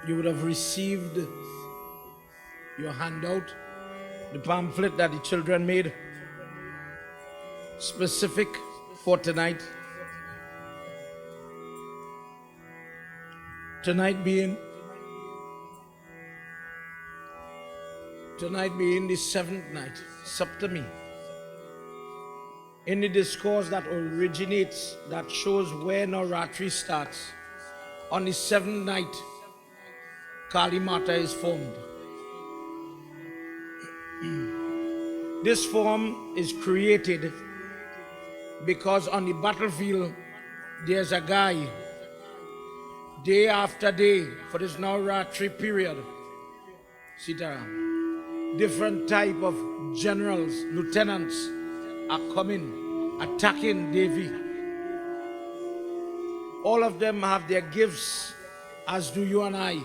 you would have received your handout, the pamphlet that the children made, specific for tonight. Tonight being the seventh night, Saptami. In the discourse that originates, that shows when our Raatri starts, on the seventh night, Kali Mata is formed. This form is created because on the battlefield, there's a guy, day after day, for this now Raatri period, Sitaram, different type of generals, lieutenants are coming, attacking Devi. All of them have their gifts, as do you and I.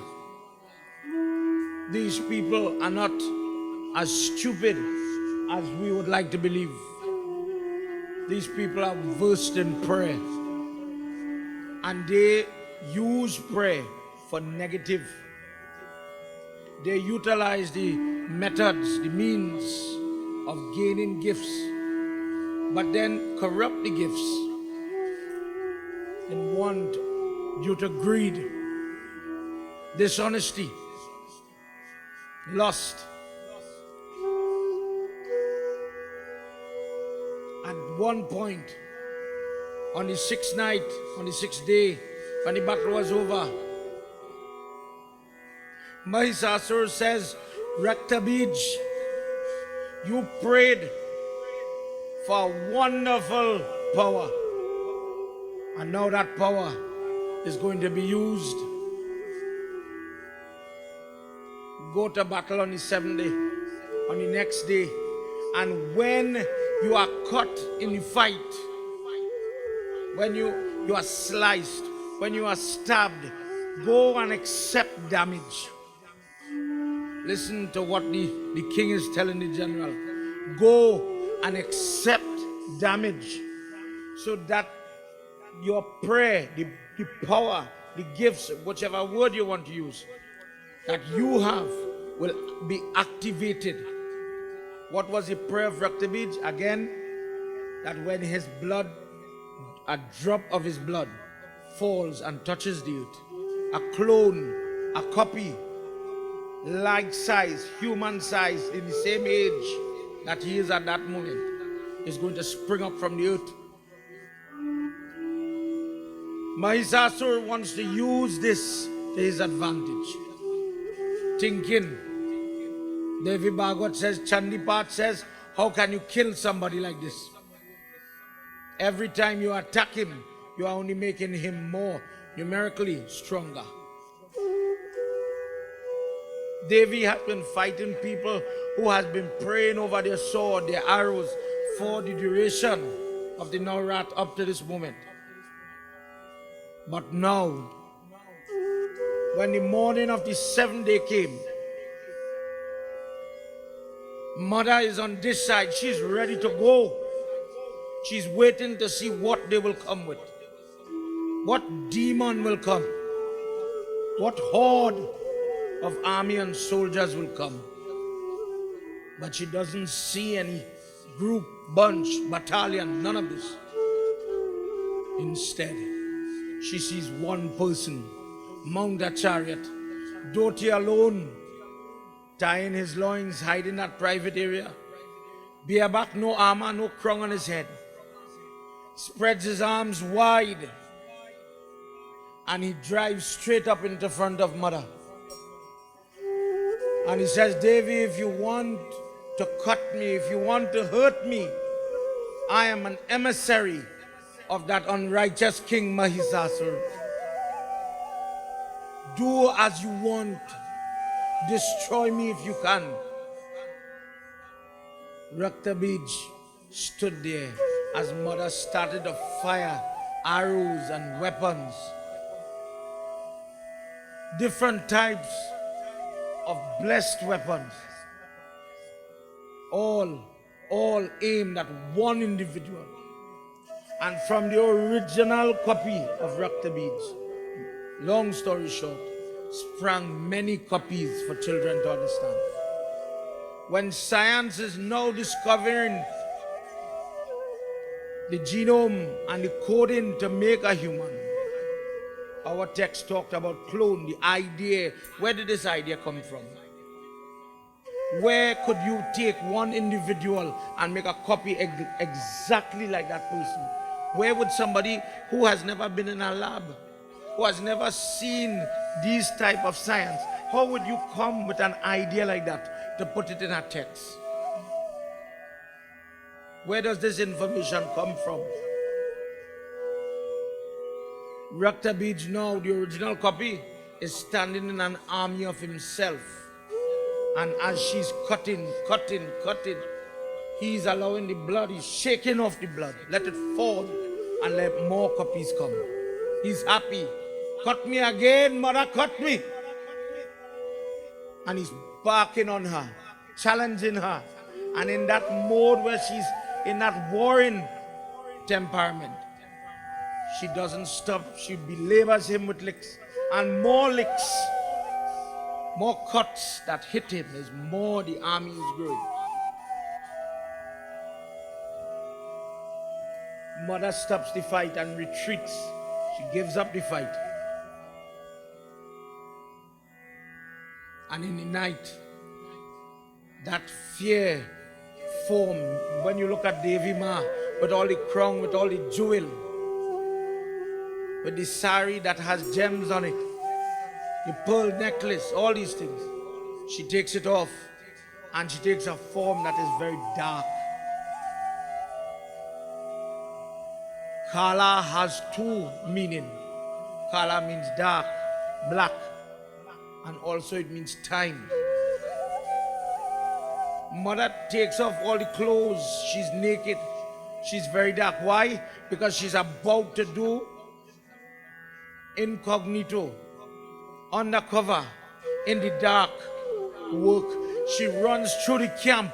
These people are not as stupid as we would like to believe. These people are versed in prayer, and they use prayer for negative. They utilize the methods, the means of gaining gifts, but then corrupt the gifts and want due to greed, dishonesty, lust. At one point, on the sixth night, on the sixth day, when the battle was over, Mahisasur says, Raktabij, you prayed for a wonderful power, and now that power is going to be used. Go to battle on the seventh day, on the next day, and when you are caught in the fight, when you are sliced, when you are stabbed, go and accept damage. Listen to what the king is telling the general. Go and accept damage so that your prayer, the power, the gifts, whichever word you want to use, that you have will be activated. What was the prayer of Raktabij? Again, that when his blood, a drop of his blood falls and touches the earth, a clone, a copy, like size, human size, in the same age that he is at that moment, is going to spring up from the earth. Mahisasur wants to use this to his advantage. Thinking, Devi Bhagwat says, Chandipat says, how can you kill somebody like this? Every time you attack him, you are only making him more numerically stronger. Devi has been fighting people who has been praying over their sword, their arrows, for the duration of the Navrat up to this moment. But now, when the morning of the seventh day came, Mother is on this side. She's ready to go. She's waiting to see what they will come with. What demon will come. What horde of army and soldiers will come. But she doesn't see any group, bunch, battalion, none of this. Instead, she sees one person mount a chariot, Dhoti alone, tying his loins, hiding that private area. Bareback, no armor, no crown on his head. Spreads his arms wide, and he drives straight up into front of Mother. And he says, Devi, if you want to cut me, if you want to hurt me, I am an emissary of that unrighteous king Mahisasur. Do as you want. Destroy me if you can. Raktabij stood there as Mother started to fire arrows and weapons. Different types of blessed weapons. All aimed at one individual. And from the original copy of Raktabij, long story short, sprang many copies for children to understand. When science is now discovering the genome and the coding to make a human, our text talked about clone, the idea. Where did this idea come from? Where could you take one individual and make a copy exactly like that person? Where would somebody who has never been in a lab, who has never seen these type of science, how would you come with an idea like that to put it in a text? Where does this information come from? Raatri now, the original copy, is standing in an army of himself. And as she's cutting, he's allowing the blood, he's shaking off the blood. Let it fall and let more copies come. He's happy. Cut me again, mother, cut me. And he's barking on her, challenging her. And in that mode where she's in that warring temperament, she doesn't stop. She belabors him with licks and more licks. More cuts that hit him is more the army is growing. Mother stops the fight and retreats. She gives up the fight. And in the night, that fear form, when you look at Devi Ma, with all the crown, with all the jewel, with the sari that has gems on it, the pearl necklace, all these things, she takes it off and she takes a form that is very dark. Kala has two meanings. Kala means dark, black, and also it means time. Mother takes off all the clothes. She's naked. She's very dark. Why? Because she's about to do incognito, undercover, in the dark work. She runs through the camp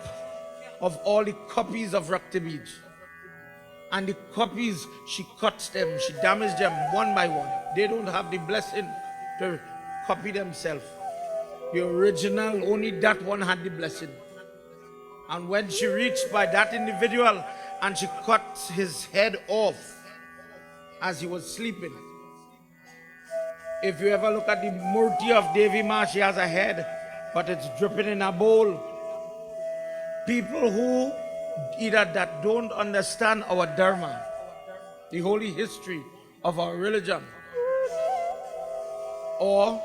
of all the copies of Raatri. And the copies, she cuts them, she damages them one by one. They don't have the blessing to copy themselves. The original, only that one had the blessing. And when she reached by that individual and she cuts his head off as he was sleeping. If you ever look at the Murti of Devi Ma, she has a head, but it's dripping in a bowl. People who either that don't understand our dharma, the holy history of our religion, or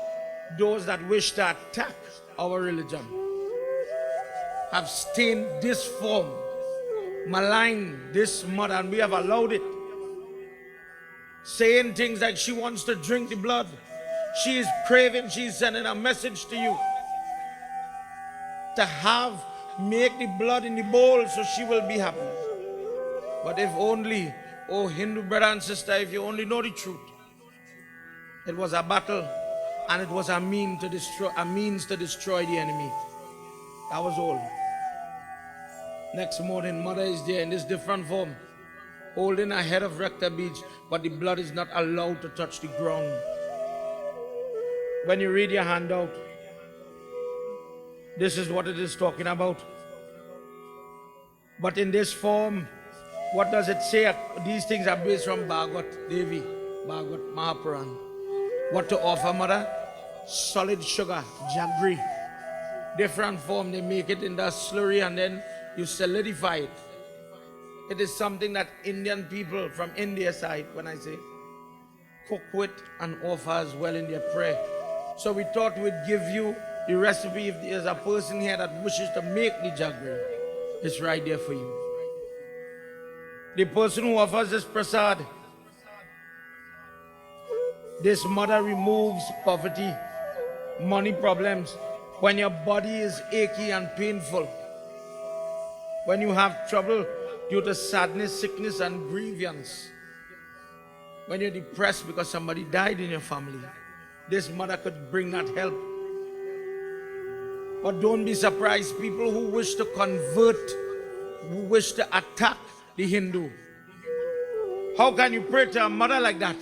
those that wish to attack our religion, have stained this form, maligned this mother, and we have allowed it. Saying things like she wants to drink the blood. She is craving, she's sending a message to you to make the blood in the bowl so she will be happy. But if only, oh Hindu brother and sister, if you only know the truth, it was a battle and it was a means to destroy the enemy. That was all. Next morning, mother is there in this different form, holding a head of Raatri, but the blood is not allowed to touch the ground. When you read your handout, this is what it is talking about. But in this form, what does it say? These things are based from Bhagavat, Devi, Bhagavat, Mahapuran. What to offer, mother? Solid sugar, jaggery. Different form, they make it in the slurry and then you solidify it. It is something that Indian people from India side, when I say, cook with and offer as well in their prayer. So we thought we'd give you the recipe. If there's a person here that wishes to make the jaggery, it's right there for you. The person who offers this prasad, this mother removes poverty, money problems. When your body is achy and painful, when you have trouble due to sadness, sickness and grievance, when you're depressed because somebody died in your family, this mother could bring that help. But don't be surprised, people who wish to convert, who wish to attack the Hindu. How can you pray to a mother like that?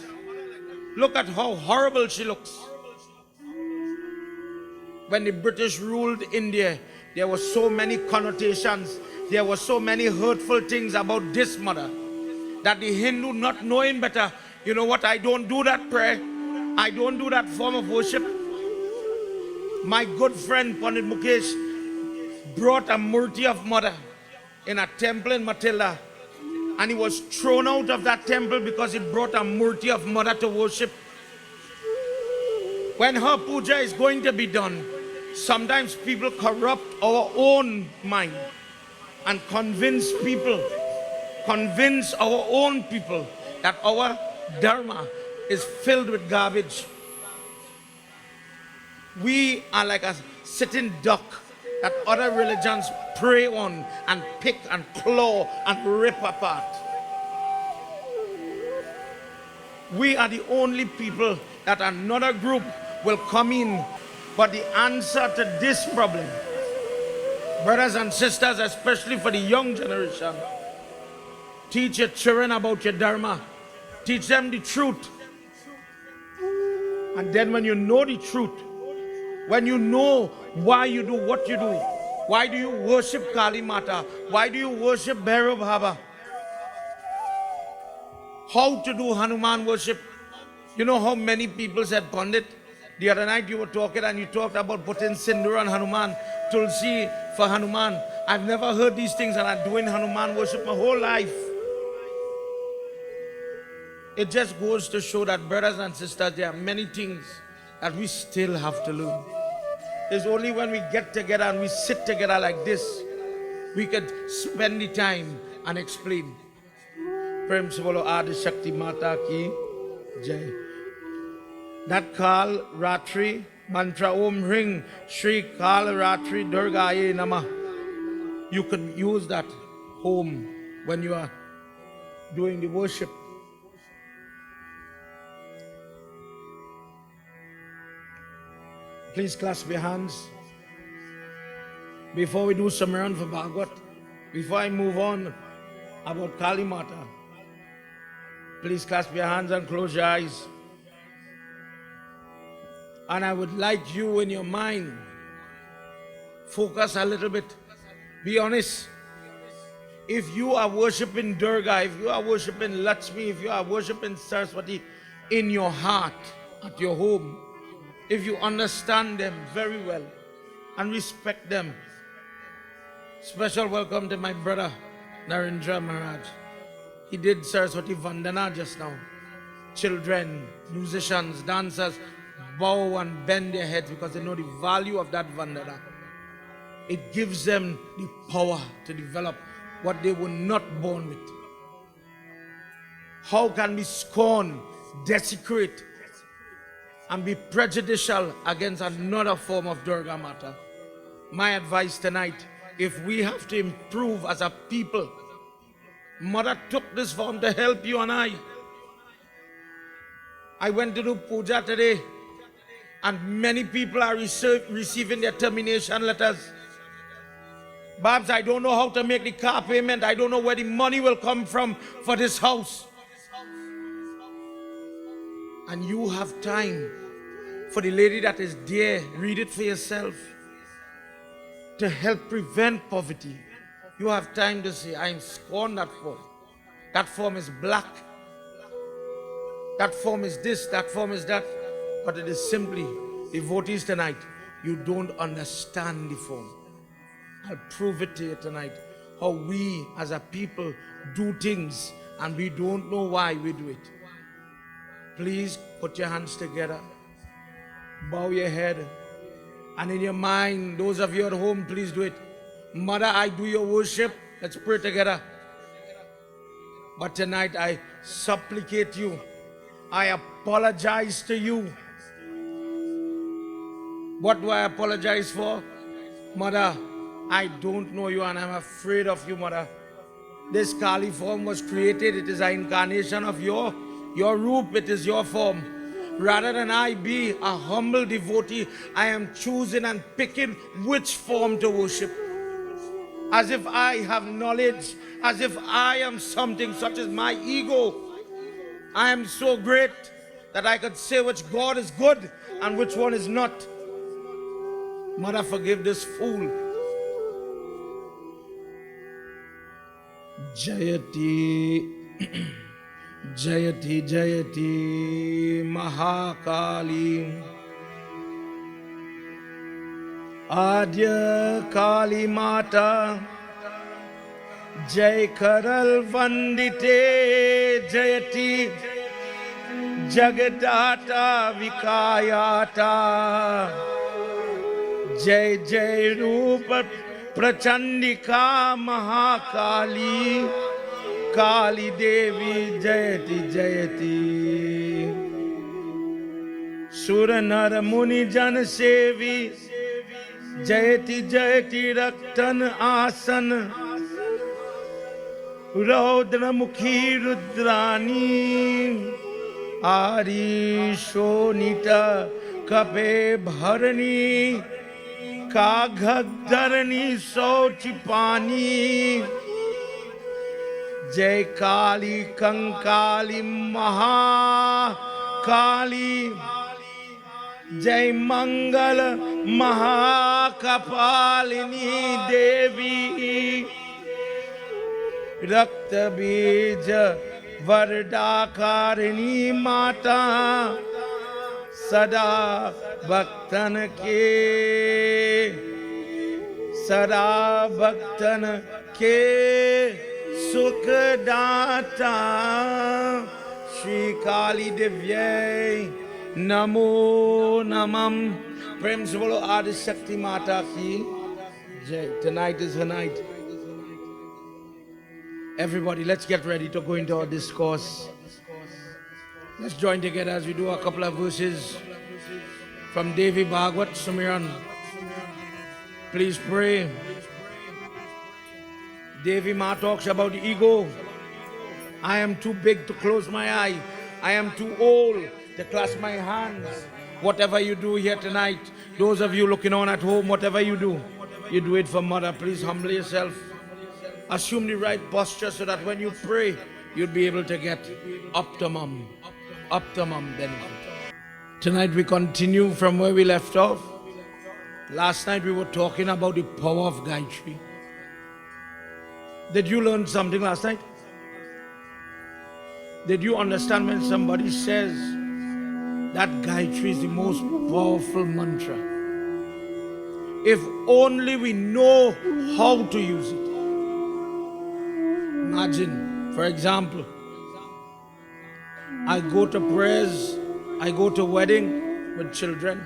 Look at how horrible she looks. When the British ruled India, there were so many connotations, there were so many hurtful things about this mother, that the Hindu, not knowing better, you know what, I don't do that prayer, I don't do that form of worship. My good friend Pandit Mukesh brought a murti of mother in a temple in Matilda, and he was thrown out of that temple because he brought a murti of mother to worship. When her puja is going to be done, sometimes people corrupt our own mind and convince our own people that our dharma is filled with garbage. We are like a sitting duck that other religions prey on and pick and claw and rip apart. We are the only people that another group will come in. But the answer to this problem, brothers and sisters, especially for the young generation, teach your children about your dharma. Teach them the truth. And then when you know the truth, when you know why you do what you do, why do you worship Kali Mata? Why do you worship Bhairav Baba? How to do Hanuman worship? You know how many people said, Pandit, the other night you were talking and you talked about putting Sindur on Hanuman, Tulsi for Hanuman. I've never heard these things and I'm doing Hanuman worship my whole life. It just goes to show that, brothers and sisters, there are many things that we still have to learn. It's only when we get together and we sit together like this, we could spend the time and explain. Prem se bolo Adi Shakti Mata ki Jai. That Kal Raatri mantra Om Ring Shri Kal Raatri Durgaye Namah. You can use that home when you are doing the worship. Please clasp your hands. Before we do Samaran for Bhagavad, before I move on about Kali Mata, please clasp your hands and close your eyes. And I would like you in your mind, focus a little bit. Be honest. If you are worshipping Durga, if you are worshipping Lakshmi, if you are worshipping Saraswati in your heart, at your home, if you understand them very well and respect them. Special welcome to my brother, Narendra Maharaj. He did Saraswati Vandana just now. Children, musicians, dancers bow and bend their heads because they know the value of that Vandana. It gives them the power to develop what they were not born with. How can we scorn, desecrate, and be prejudicial against another form of Durga Mata? My advice tonight, if we have to improve as a people, Mother took this form to help you and I. I went to do puja today, and many people are receiving their termination letters. Babs, I don't know how to make the car payment. I don't know where the money will come from for this house. And you have time for the lady that is there, read it for yourself, to help prevent poverty. You have time to say, I am scorn that form. That form is black. That form is this, that form is that. But it is simply, devotees tonight, you don't understand the form. I'll prove it to you tonight, how we as a people do things and we don't know why we do it. Please put your hands together, bow your head, and in your mind, those of you at home, please do it. Mother, I do your worship. Let's pray together. But tonight I supplicate you. I apologize to you. What do I apologize for? Mother, I don't know you and I'm afraid of you, Mother. This Kali form was created. It is an incarnation of your roop. It is your form. Rather than I be a humble devotee, I am choosing and picking which form to worship. As if I have knowledge, as if I am something, such as my ego. I am so great that I could say which God is good and which one is not. Mother, forgive this fool. Jayati, Jayati, Jayati, Mahakali, Adya Kali Mata, Jai Karal Vandite, Jayati, Jagadata Vikayata, Jai Jai Rupa Prachandika Mahakali, Kali Devi Jayati Jayati, Suranara Muni Jan Sevi, Jayati Jayati Raktan Asan, Raudra Mukhi Rudrani, Ari Shonita Kape Bharani, Kaghadharani Sochipani, Jai Kali Kankali Mahakali, Jai Mangala Mahakapalini Devi, Rakta Bija Vardakarini Mata, Sada Bhaktan ke, Sada Bhaktan ke Sukhdata, Shri Kali Divyai Namo Namam. Prem se bolo Adi Shakti Mata ki Jai. Tonight is her night. Everybody, let's get ready to go into our discourse. Let's join together as we do a couple of verses from Devi Bhagwat Sumiran. Please pray. Devi Ma talks about the ego. I am too big to close my eye. I am too old to clasp my hands. Whatever you do here tonight, those of you looking on at home, whatever you do it for Mother. Please humble yourself. Assume the right posture so that when you pray, you'll be able to get optimum benefit. Tonight we continue from where we left off. Last night we were talking about the power of Gayatri. Did you learn something last night? Did you understand when somebody says that Gayatri is the most powerful mantra? If only we know how to use it. Imagine, for example, I go to prayers, I go to wedding with children,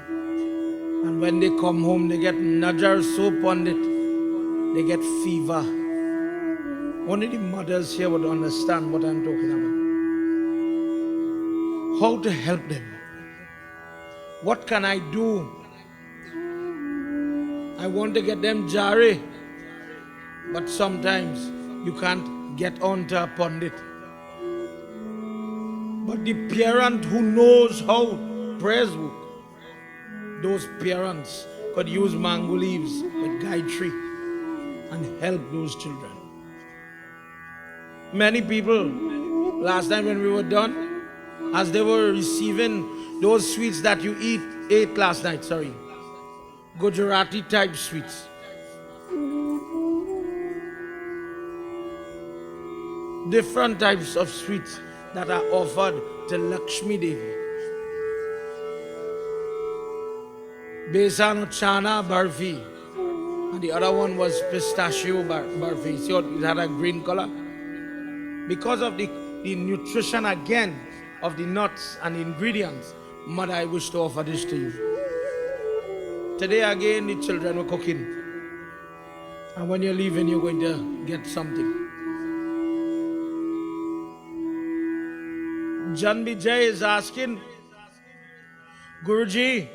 and when they come home, they get najar soap on it, they get fever. Only the mothers here would understand what I'm talking about. How to help them? What can I do? I want to get them jari, but sometimes you can't get on to a pundit. But the parent who knows how prayers work, those parents could use mango leaves with Gayatri and help those children. Many people, last time when we were done, as they were receiving those sweets that you ate last night, Gujarati type sweets. Different types of sweets that are offered to Lakshmi Devi. Besan chana barfi, and the other one was pistachio barfi. So it had a green color. Because of the nutrition again of the nuts and the ingredients, Mother, I wish to offer this to you. Today again, the children were cooking. And when you're leaving, you're going to get something. Jan Vijay is asking, Guruji,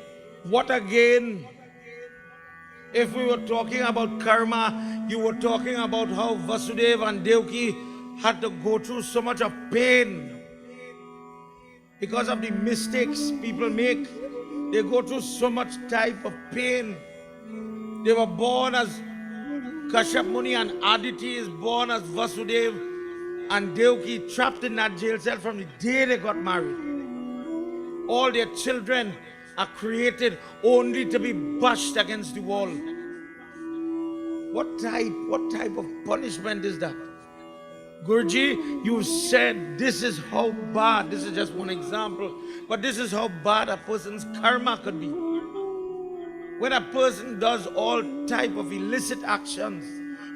what again? If we were talking about karma, you were talking about how Vasudeva and Devaki had to go through so much of pain because of the mistakes people make. They go through so much type of pain. They were born as Kashyap Muni, and Aditi is born as Vasudeva and Devaki, trapped in that jail cell from the day they got married. All their children are created only to be bashed against the wall. What type of punishment is that? Guruji, you said this is how bad, this is just one example, but this is how bad a person's karma could be. When a person does all type of illicit actions,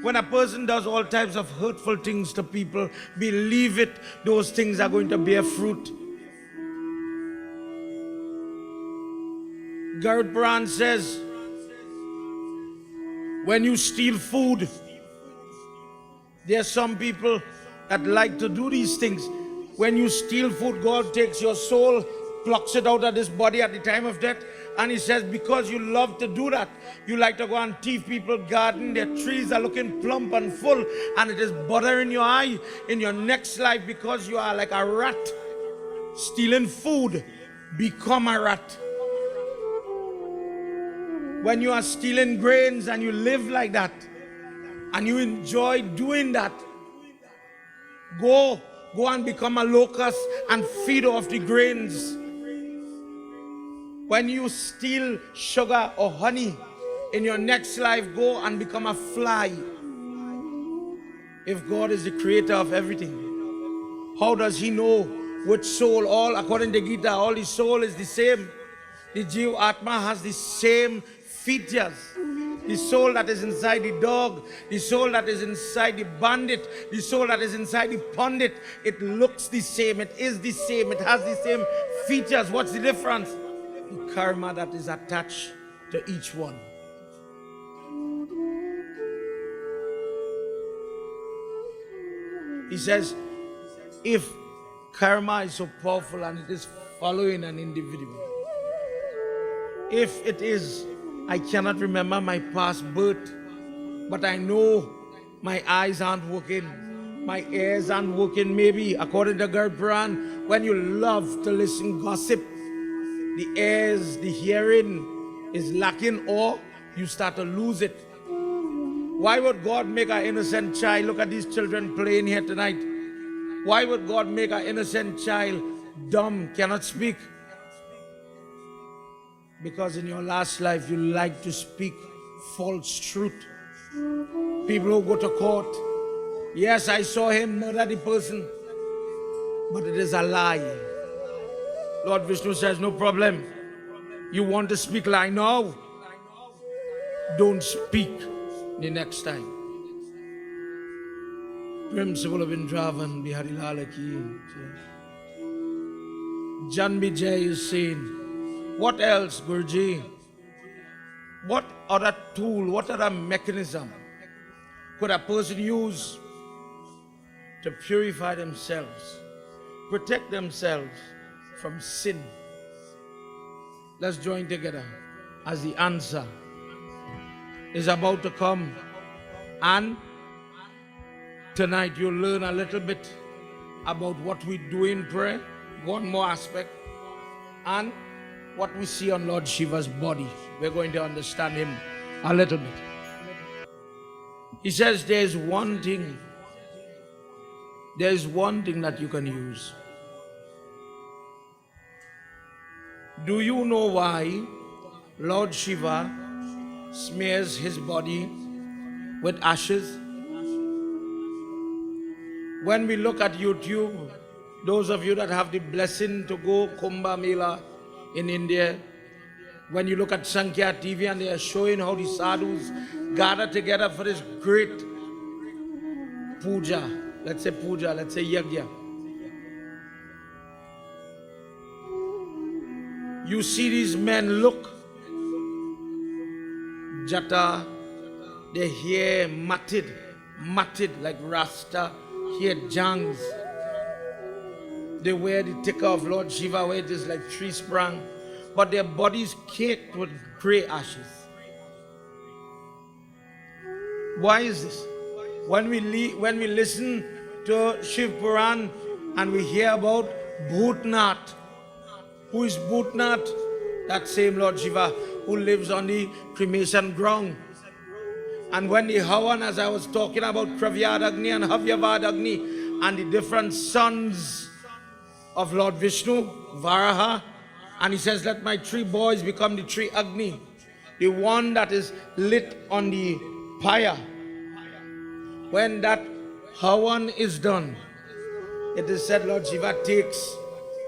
when a person does all types of hurtful things to people, believe it, those things are going to bear fruit. Garud Puran says, when you steal food, there are some people that like to do these things. When you steal food, God takes your soul, plucks it out of this body at the time of death, and He says, because you love to do that, you like to go and thief people's garden, their trees are looking plump and full, and it is bothering your eye. In your next life, because you are like a rat stealing food, become a rat. When you are stealing grains and you live like that, and you enjoy doing that, go and become a locust and feed off the grains. When you steal sugar or honey, in your next life, go and become a fly. If God is the creator of everything, how does He know which soul? All according to Gita, all the soul is the same. The Jiva Atma has the same features. The soul that is inside the dog, the soul that is inside the bandit, the soul that is inside the pundit, it looks the same, it is the same, it has the same features. What's the difference? The karma that is attached to each one. He says, if karma is so powerful and it is following an individual, if it is, I cannot remember my past birth, but I know my eyes aren't working, my ears aren't working. Maybe according to Garud Puran, when you love to listen gossip, the ears, the hearing is lacking, or you start to lose it. Why would God make an innocent child? Look at these children playing here tonight. Why would God make an innocent child dumb, cannot speak? Because in your last life, you like to speak false truth. People who go to court, yes, I saw him murder the person, but it is a lie. Lord Vishnu says, no problem. You want to speak lie now? Don't speak the next time. Principle of Indravan, Bihari Lala ki. Janbi Jai is saying, what else, Guruji? What other tool, what other mechanism could a person use to purify themselves, protect themselves from sin? Let's join together as the answer is about to come. And tonight you'll learn a little bit about what we do in prayer, one more aspect, and what we see on Lord Shiva's body. We're going to understand him a little bit. He says there's one thing that you can use. Do you know why Lord Shiva smears his body with ashes? When we look at YouTube, those of you that have the blessing to go Kumbh Mela in India, when you look at Sankhya TV and they are showing how the sadhus gather together for this great puja, let's say yagna. You see these men look, jata, their hair matted like rasta, hair jangs. They wear the ticker of Lord Shiva where it is like tree sprang, but their bodies caked with grey ashes. Why is this? When we listen to Shiv Puran and we hear about Bhutnath, who is Bhutnath? That same Lord Shiva who lives on the cremation ground. And when the Havan, as I was talking about Kravyadagni and Havyavadagni and the different sons of Lord Vishnu, Varaha And he says, let my 3 boys become the 3 Agni, the one that is lit on the pyre. When that Havan is done, it is said Lord Shiva takes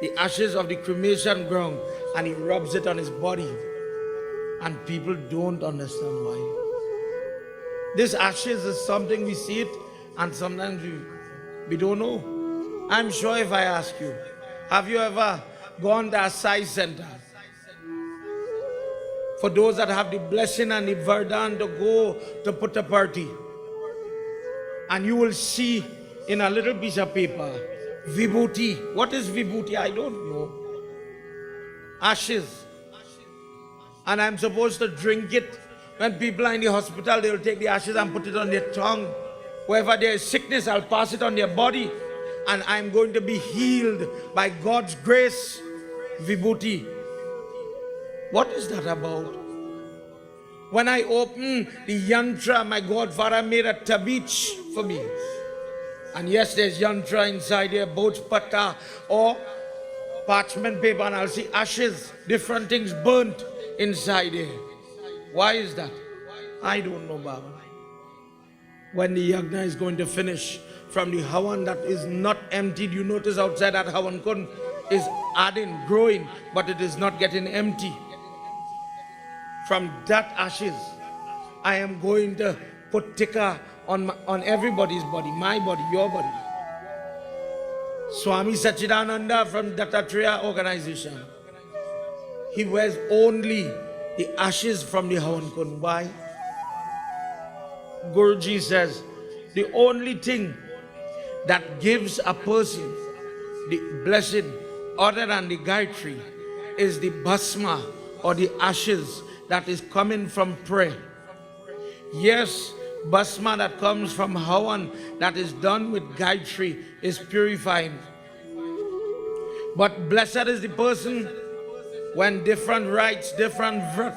the ashes of the cremation ground and he rubs it on his body. And people don't understand why. This ashes is something we see it and sometimes we don't know. I'm sure if I ask you, have you ever gone to a size center? For those that have the blessing and the vardhan to go to put a party, and you will see in a little piece of paper, vibhuti. What is vibhuti? I don't know. Ashes. And I'm supposed to drink it. When people are in the hospital, they will take the ashes and put it on their tongue. Wherever there is sickness, I'll pass it on their body. And I'm going to be healed by God's grace. Vibhuti. What is that about? When I open the yantra, my godfather made a tabich for me. And yes, there's yantra inside there, both pata or parchment paper, and I'll see ashes, different things burnt inside there. Why is that? I don't know, Baba. When the Yagna is going to finish, from the Havan that is not emptied, you notice outside that Havan kun is adding, growing, but it is not getting empty. From that ashes, I am going to put tikka on everybody's body, my body, your body. Swami Sachidananda from Dattatreya organization, he wears only the ashes from the Havan Kund. Why? Guruji says, the only thing that gives a person the blessing other than the Gayatri is the bhasma or the ashes that is coming from prayer. Yes, bhasma that comes from Havan that is done with Gayatri is purifying. But blessed is the person when different rites, different vrat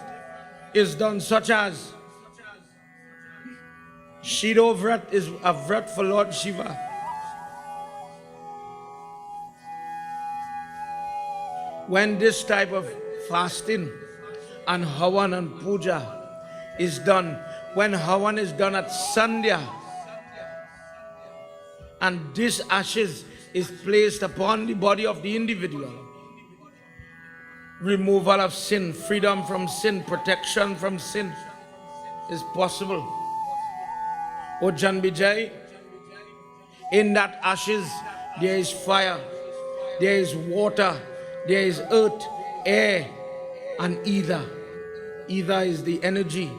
is done, such as Shido vrat is a vrat for Lord Shiva. When this type of fasting and Havan and Puja is done, when Havan is done at Sandhya, and this ashes is placed upon the body of the individual, removal of sin, freedom from sin, protection from sin is possible. O Janvijay, in that ashes there is fire, there is water, there is earth, air, and ether. Ether is the energy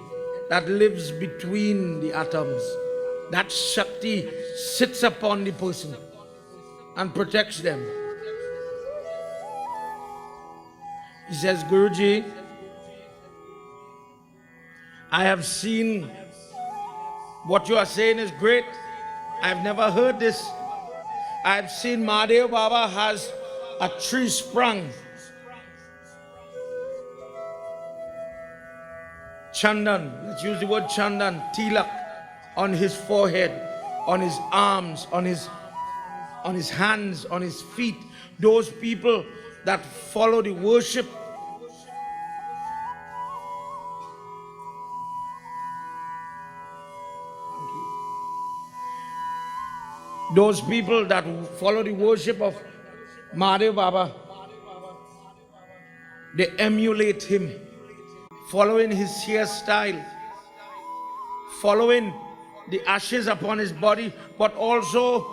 that lives between the atoms. That Shakti sits upon the person and protects them. He says, Guruji, I have seen what you are saying is great. I have never heard this. I have seen Mahadev Baba has a tree sprung. Chandan, let's use the word Chandan, Tilak, on his forehead, on his arms, on his hands, on his feet. Those people that follow the worship. Those people that follow the worship of Mahadev Baba, they emulate him, following his hairstyle, following the ashes upon his body, but also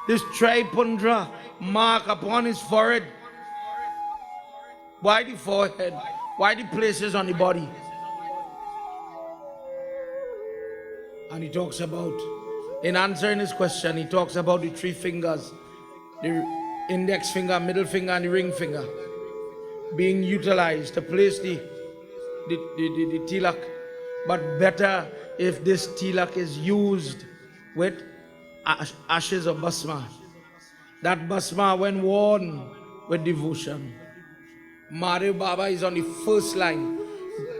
this Tripundra mark upon his forehead. Why the forehead? Why the places on the body? And he talks about, in answering his question, he talks about the 3 fingers, the index finger, middle finger, and the ring finger being utilized to place the tilak. But better if this tilak is used with ashes of bhasma. That bhasma, when worn with devotion. Mahadev Baba is on the first line,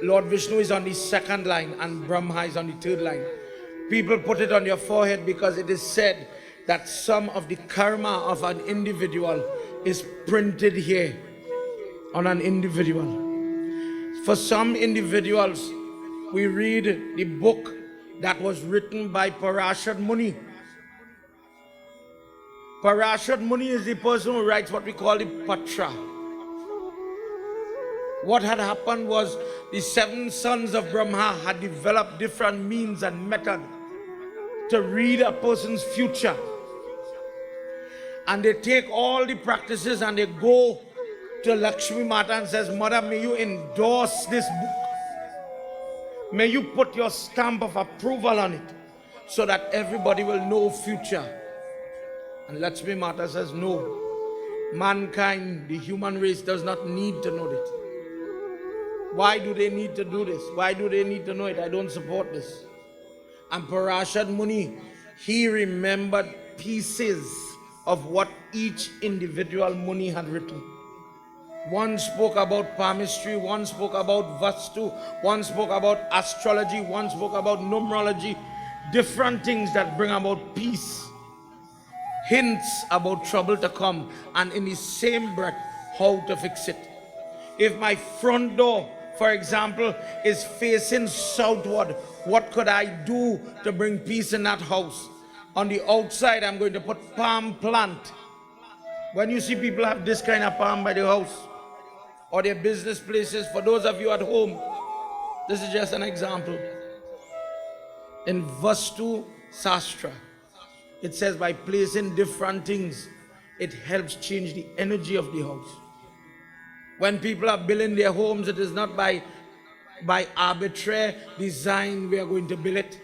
Lord Vishnu is on the second line, and Brahma is on the third line. People put it on their forehead because it is said that some of the karma of an individual is printed here. on an individual. For some individuals, we read the book that was written by Parashad Muni. Parashad Muni is the person who writes what we call the Patra. What had happened was the 7 sons of Brahma had developed different means and methods to read a person's future. And they take all the practices and they go to Lakshmi Mata and says, Mother, may you endorse this book. May you put your stamp of approval on it so that everybody will know future. And Lakshmi Mata says, no. Mankind, the human race, does not need to know it. Why do they need to do this? Why do they need to know it? I don't support this. And Parashad Muni, he remembered pieces of what each individual Muni had written. One spoke about palmistry, one spoke about Vastu, one spoke about astrology, one spoke about numerology, different things that bring about peace, hints about trouble to come, and in the same breath, how to fix it. If my front door, for example, is facing southward, what could I do to bring peace in that house? On the outside, I'm going to put palm plant. When you see people have this kind of palm by the house or their business places, for those of you at home, this is just an example. In Vastu Sastra, it says by placing different things, it helps change the energy of the house. When people are building their homes, it is not by arbitrary design we are going to build it.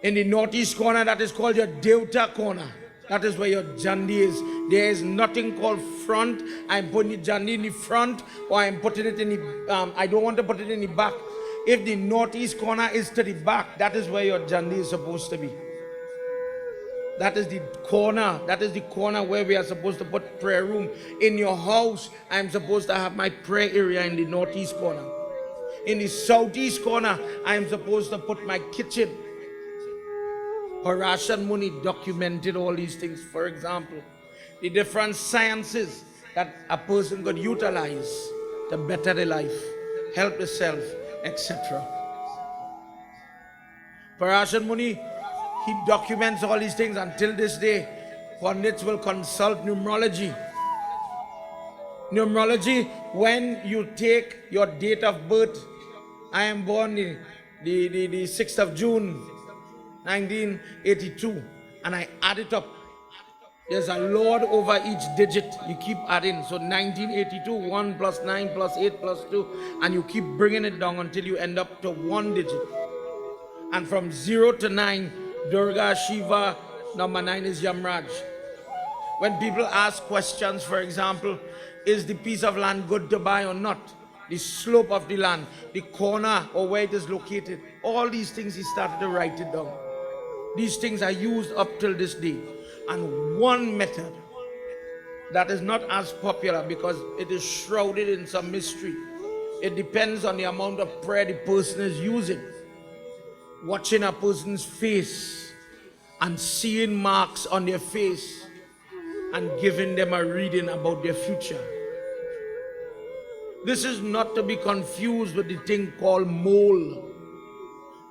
In the northeast corner, that is called your Deuta corner. That is where your Jandi is. There is nothing called front. I'm putting the Jandi in the front, or I'm putting it in the, I don't want to put it in the back. If the northeast corner is to the back, that is where your Jandi is supposed to be. That is the corner. That is the corner where we are supposed to put prayer room. In your house, I'm supposed to have my prayer area in the northeast corner. In the southeast corner, I'm supposed to put my kitchen. Parashad Muni documented all these things. For example, the different sciences that a person could utilize to better their life, help the self, etc. Parashad Muni, he documents all these things. Until this day, Pandits will consult numerology. Numerology, when you take your date of birth, I am born the 6th of June, 1982, and I add it up. There's a Lord over each digit. You keep adding. So 1982, 1 plus 9 plus 8 plus 2, and you keep bringing it down until you end up to 1 digit. And from 0 to 9, Durga, Shiva, number 9 is Yamraj. When people ask questions, for example, is the piece of land good to buy or not? The slope of the land, the corner or where it is located, all these things he started to write it down. These things are used up till this day. And one method that is not as popular because it is shrouded in some mystery. It depends on the amount of prayer the person is using. Watching a person's face and seeing marks on their face and giving them a reading about their future. This is not to be confused with the thing called mole.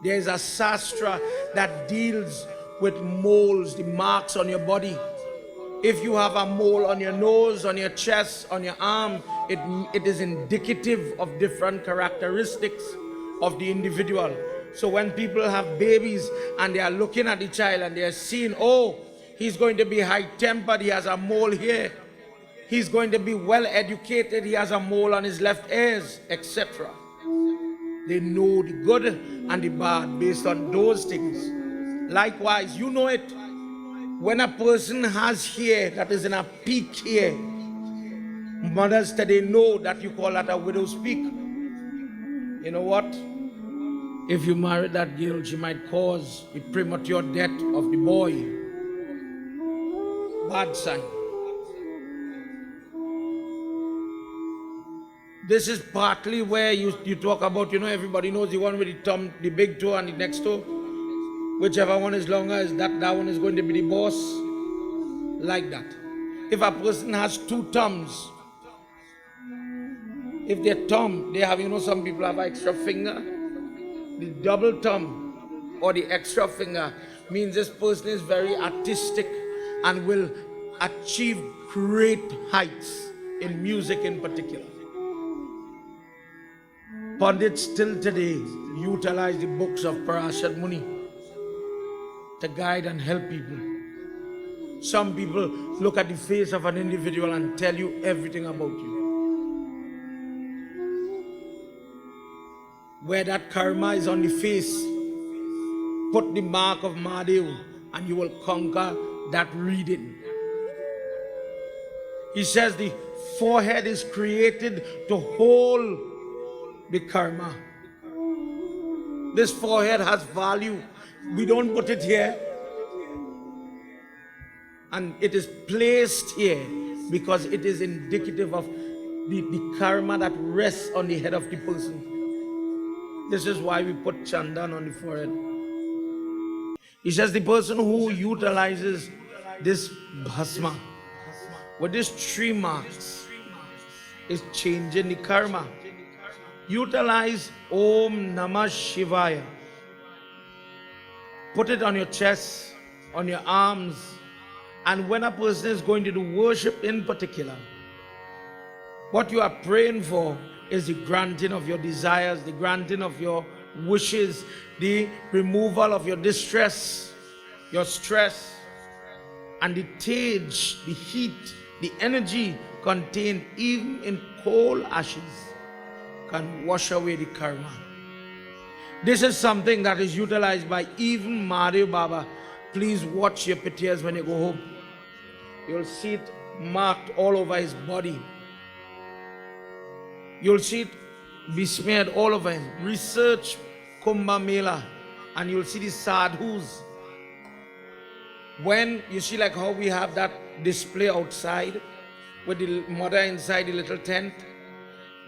There is a sastra that deals with moles, the marks on your body. If you have a mole on your nose, on your chest, on your arm, it is indicative of different characteristics of the individual. So when people have babies and they are looking at the child and they are seeing, oh, he's going to be high-tempered, he has a mole here. He's going to be well-educated, he has a mole on his left ears, etc. They know the good and the bad based on those things. Likewise, you know it. When a person has hair that is in a peak here, mothers today know that you call that a widow's peak. You know what? If you marry that girl, she might cause the premature death of the boy. Bad sign. This is partly where you talk about, you know, everybody knows the one with the thumb, the big toe and the next toe. Whichever one is longer, is that one is going to be the boss. Like that. If a person has 2 thumbs, If their thumb, they have, some people have an extra finger. The double thumb or the extra finger means this person is very artistic and will achieve great heights in music in particular. Pundits still today utilize the books of Parashat Muni to guide and help people. Some people look at the face of an individual and tell you everything about you. Where that karma is on the face, put the mark of Mandir and you will conquer that reading. He says the forehead is created to hold the karma. This forehead has value. We don't put it here. And it is placed here because it is indicative of the karma that rests on the head of the person. This is why we put chandan on the forehead. He says the person who utilizes this bhasma with these 3 marks is changing the karma. Utilize Om Namah Shivaya. Put it on your chest, on your arms, and when a person is going to do worship in particular, what you are praying for is the granting of your desires, the granting of your wishes, the removal of your distress, your stress, and the tej, the heat, the energy contained even in coal ashes can wash away the karma. This is something that is utilized by even Mandir Baba. Please watch your pictures when you go home. You'll see it marked all over his body. You'll see it besmeared all over him. Research Kumbh Mela and you'll see the sadhus. When you see like how we have that display outside with the mother inside the little tent,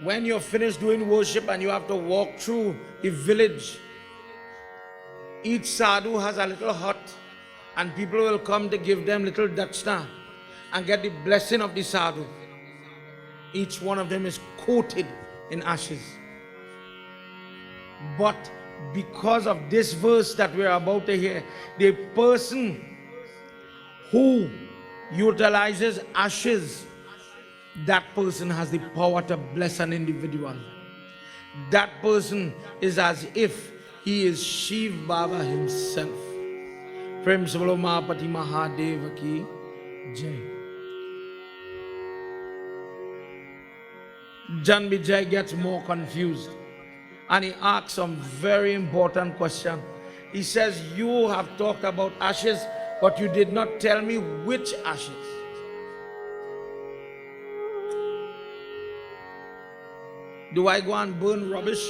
when you're finished doing worship and you have to walk through the village, each sadhu has a little hut and people will come to give them little dakshina and get the blessing of the sadhu. Each one of them is coated in ashes. But because of this verse that we're about to hear, the person who utilizes ashes, that person has the power to bless an individual. That person is as if he is Shiva Baba himself. Prem Sabalo Mahapati Mahadeva ki Jai. Jan Vijay gets more confused and he asks some very important question. He says, you have talked about ashes, but you did not tell me which ashes. Do I go and burn rubbish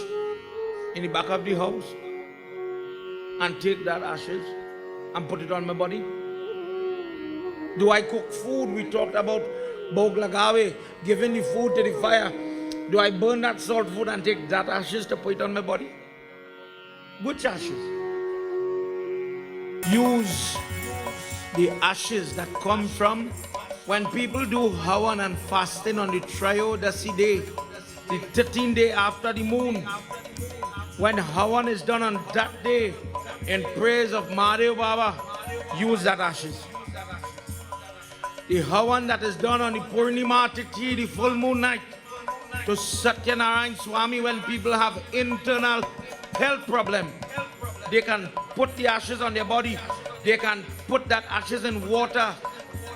in the back of the house and take that ashes and put it on my body? Do I cook food? We talked about Bhog Lagawe, giving the food to the fire. Do I burn that salt food and take that ashes to put it on my body? Which ashes? Use the ashes that come from when people do Havan and fasting on the Trayodasi day, the 13th day after the moon. When Havan is done on that day in praise of Mandir Baba, use that ashes. The Havan that is done on the Purnima Tithi, the full moon night, to Satyanarayan Swami, when people have internal health problem, they can put the ashes on their body. They can put that ashes in water,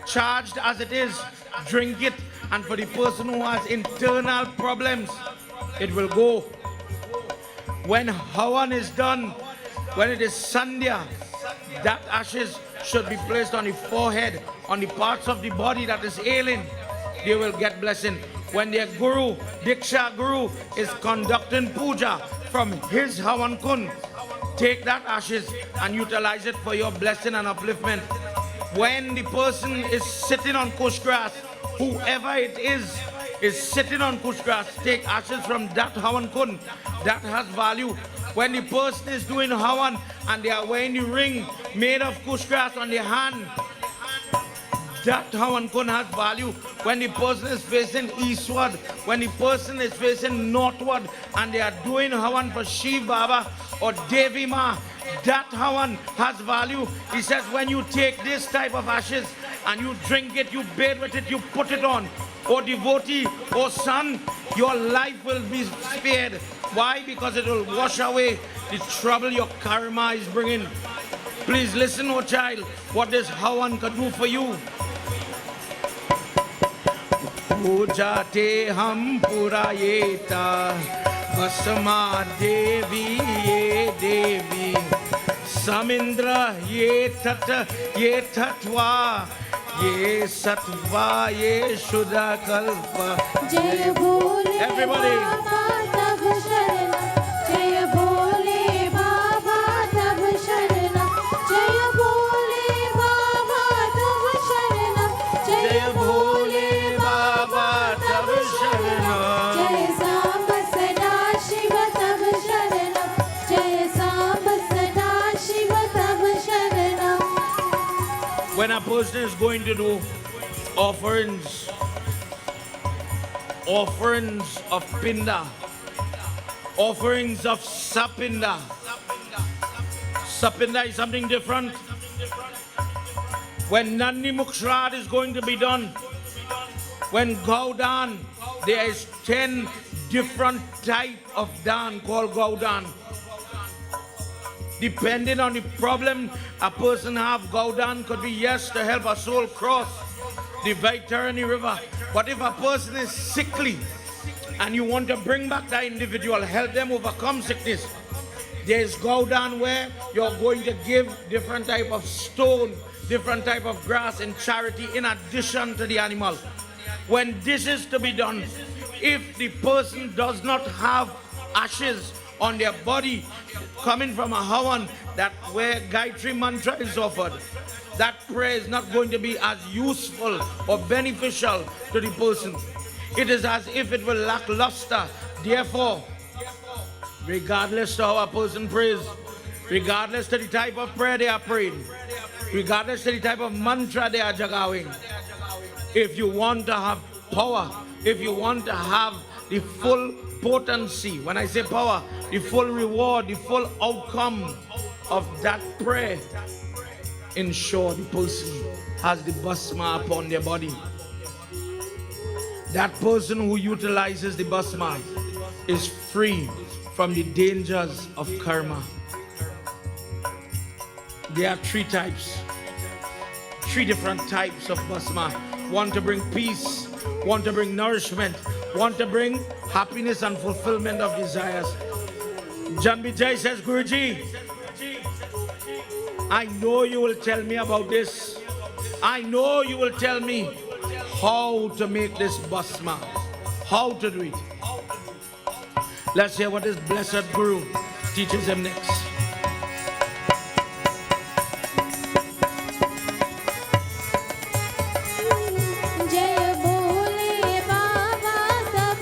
charged as it is, drink it, and for the person who has internal problems, it will go. When Havan is done, when it is Sandhya, that ashes should be placed on the forehead, on the parts of the body that is ailing. They will get blessing. When their Guru, Diksha Guru, is conducting puja from his Havan Kund, take that ashes and utilize it for your blessing and upliftment. When the person is sitting on kush grass, whoever it is sitting on kush grass, take ashes from that Havan Kund. That has value. When the person is doing Havan and they are wearing the ring made of kush grass on their hand, that Hawan Kun has value. When the person is facing eastward, when the person is facing northward, and they are doing Hawan for Shiva Baba or Devi Ma, that Hawan has value. He says when you take this type of ashes and you drink it, you bathe with it, you put it on, oh devotee, oh son, your life will be spared. Why? Because it will wash away the trouble your karma is bringing. Please listen, oh child, what this Hawan can do for you. Puja te hum purayeta Basma Devi ye Devi Samindra ye tatva ye satva ye shuddha kalpa. Jai Bhole Everybody. Baba Tab Sharana, Jai Bhole Baba Tab Sharana, Jai Bhole Baba Tab Sharana, Jai Bhole Baba Tab Sharana. Jai Samba Sada Shiva Tab Sharana, Jai Samba Sada Shiva Tab Sharana. When a person is going to do offerings of pinda, offerings of sapinda. Sapinda is something different. When Nandi Mukshrad is going to be done, when Gaudan, there is 10 different type of dan called Gaudan. Depending on the problem a person have, Gaudan could be yes to help a soul cross the Vaitharani river. But if a person is sickly and you want to bring back that individual, help them overcome sickness, there is Gaudan where you're going to give different type of stone, different type of grass in charity in addition to the animal. When this is to be done, if the person does not have ashes on their body coming from a Hawan, that where Gayatri mantra is offered, that prayer is not going to be as useful or beneficial to the person. It is as if it will lack luster. Therefore, regardless to how a person prays, regardless to the type of prayer they are praying, regardless to the type of mantra they are jagawing, if you want to have power, if you want to have the full potency, when I say power, the full reward, the full outcome of that prayer, ensure the person has the basma upon their body. That person who utilizes the basma is free from the dangers of karma. There are three different types of basma. One to bring peace, one to bring nourishment, one to bring happiness and fulfillment of desires. Jan Vijay says, Guruji, I know you will tell me about this. I know you will tell me how to make this basma, how to do it. Let's hear what this blessed Guru teaches him next.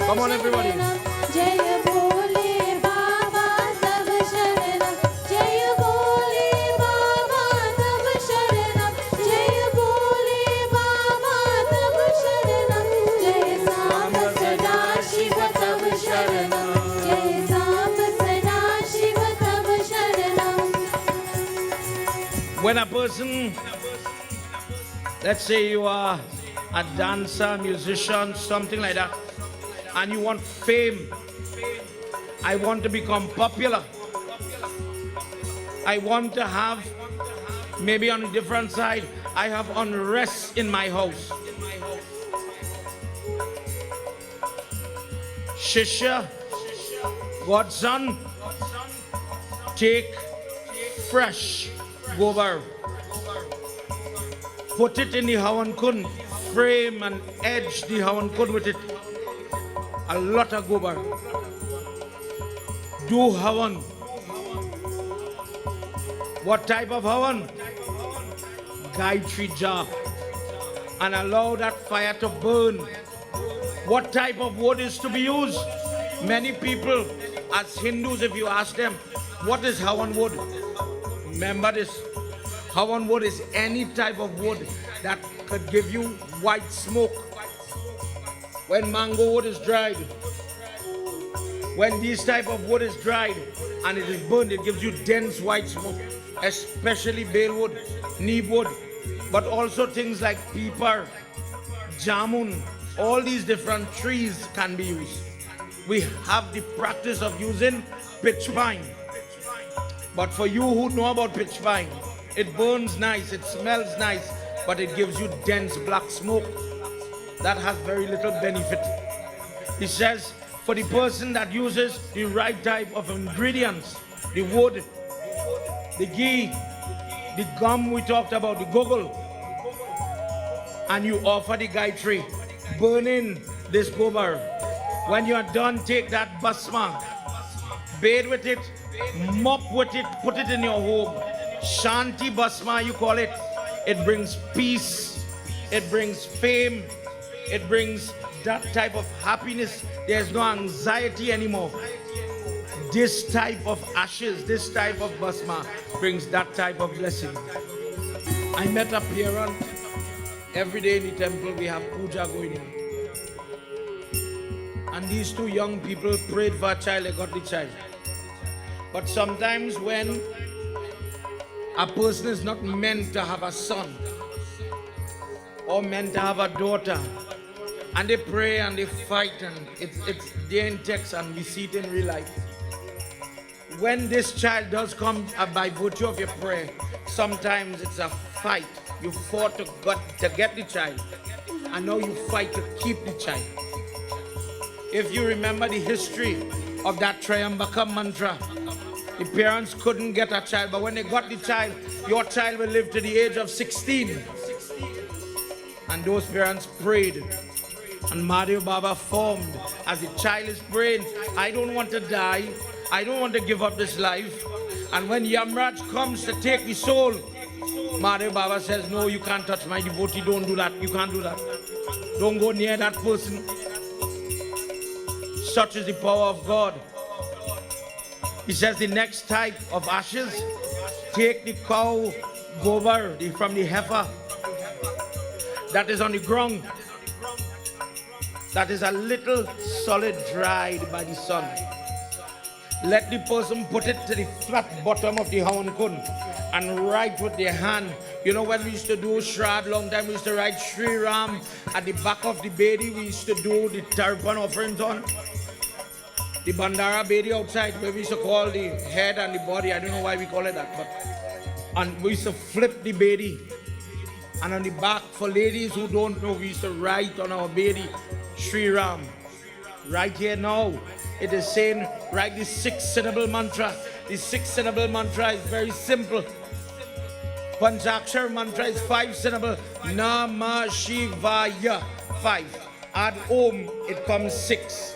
Come on, everybody. Jai Bhole Baba Tab Sharana, Jai Bhole Baba Tab Sharana, Jai Bhole Baba Tab Sharana, Jai Samba Sada Shiva Tab Sharana, Jai Samba Sada Shiva Tab Sharana. When a person, let's say you are a dancer, musician, something like that, and you want fame, I want to become popular, I want to have, maybe on a different side, I have unrest in my house. Shishya, godson, take fresh gobar, put it in the Hawan Kun, frame and edge the Hawan Kun with it. A lot of gobar. Do Hawan. What type of Hawan? Gayatri jap. And allow that fire to burn. What type of wood is to be used? Many people, as Hindus, if you ask them, what is Hawan wood? Remember this. Hawan wood is any type of wood that could give you white smoke. When mango wood is dried, when this type of wood is dried and it is burned, it gives you dense white smoke, especially bale wood, neem wood, but also things like peepar, jamun, all these different trees can be used. We have the practice of using pitch pine. But for you who know about pitch pine, it burns nice, it smells nice, but it gives you dense black smoke that has very little benefit. He says, for the person that uses the right type of ingredients, the wood, the ghee, the gum we talked about, the goggle, and you offer the Gayatri, burn in this gobar. When you are done, take that basma, bathe with it, mop with it, put it in your home. Shanti basma, you call it. It brings peace, it brings fame, it brings that type of happiness. There's no anxiety anymore. This type of ashes, this type of basma brings that type of blessing. I met a parent. Every day in the temple we have puja going on. And these two young people prayed for a child, they got the child. But sometimes when a person is not meant to have a son or meant to have a daughter, and they pray and they fight, and it's there in text and we see it in real life. When this child does come by virtue of your prayer, sometimes it's a fight. You fought to get the child, and now you fight to keep the child. If you remember the history of that Triambaka mantra, the parents couldn't get a child, but when they got the child, your child will live to the age of 16. And those parents prayed, and Mandir Baba formed. As the child is praying, I don't want to die, I don't want to give up this life. And when Yamraj comes to take the soul, Mandir Baba says, no, you can't touch my devotee, don't do that, you can't do that. Don't go near that person. Such is the power of God. He says the next type of ashes, take the cow gobar from the heifer that is on the ground, that is a little solid dried by the sun. Let the person put it to the flat bottom of the Hawan Kun and write with their hand. You know, when we used to do Shrad long time, we used to write Shri Ram at the back of the Bedi. We used to do the Tarpan offerings on the Bandara Bedi outside, where we used to call the head and the body. I don't know why we call it that, but and we used to flip the Bedi. And on the back, for ladies who don't know, we used to write on our Bedi Shri Ram. Right here now, it is saying, write the 6-syllable mantra. The 6-syllable mantra is very simple. Panchakshar mantra is 5-syllable. Namah Shivaya, 5. Add Om, it comes 6.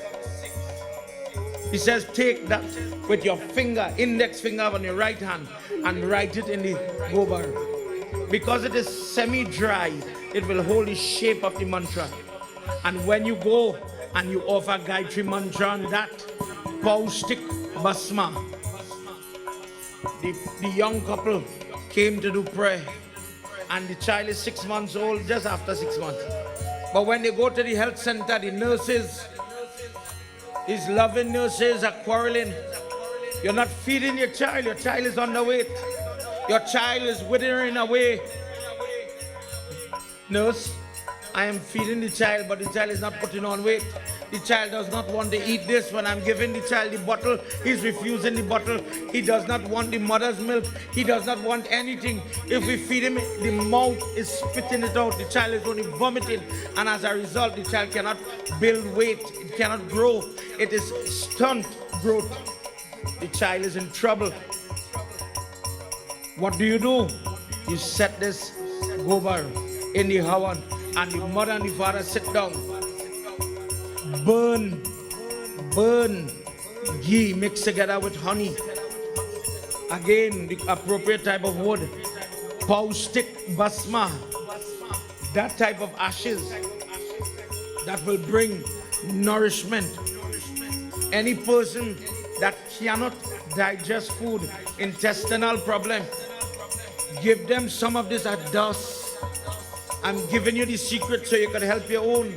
He says, take that with your finger, index finger on your right hand, and write it in the gobar. Because it is semi-dry, it will hold the shape of the mantra. And when you go and you offer Gayatri mantra on that paustic basma, the young couple came to do prayer, and the child is 6 months old, just after 6 months. But when they go to the health center, the nurses, these loving nurses are quarreling. You're not feeding your child is underweight. Your child is withering away. Nurse, I am feeding the child, but the child is not putting on weight. The child does not want to eat this. When I'm giving the child the bottle, he's refusing the bottle. He does not want the mother's milk. He does not want anything. If we feed him, the mouth is spitting it out. The child is only vomiting. And as a result, the child cannot build weight. It cannot grow. It is stunt growth. The child is in trouble. What do? You set this gobar in the Hawan, and the mother and the father sit down. Burn ghee mixed together with honey. Again, the appropriate type of wood. Paustic basma, that type of ashes that will bring nourishment. Any person that cannot digest food, intestinal problem, Give them some of this dust. I'm giving you the secret so you can help your own.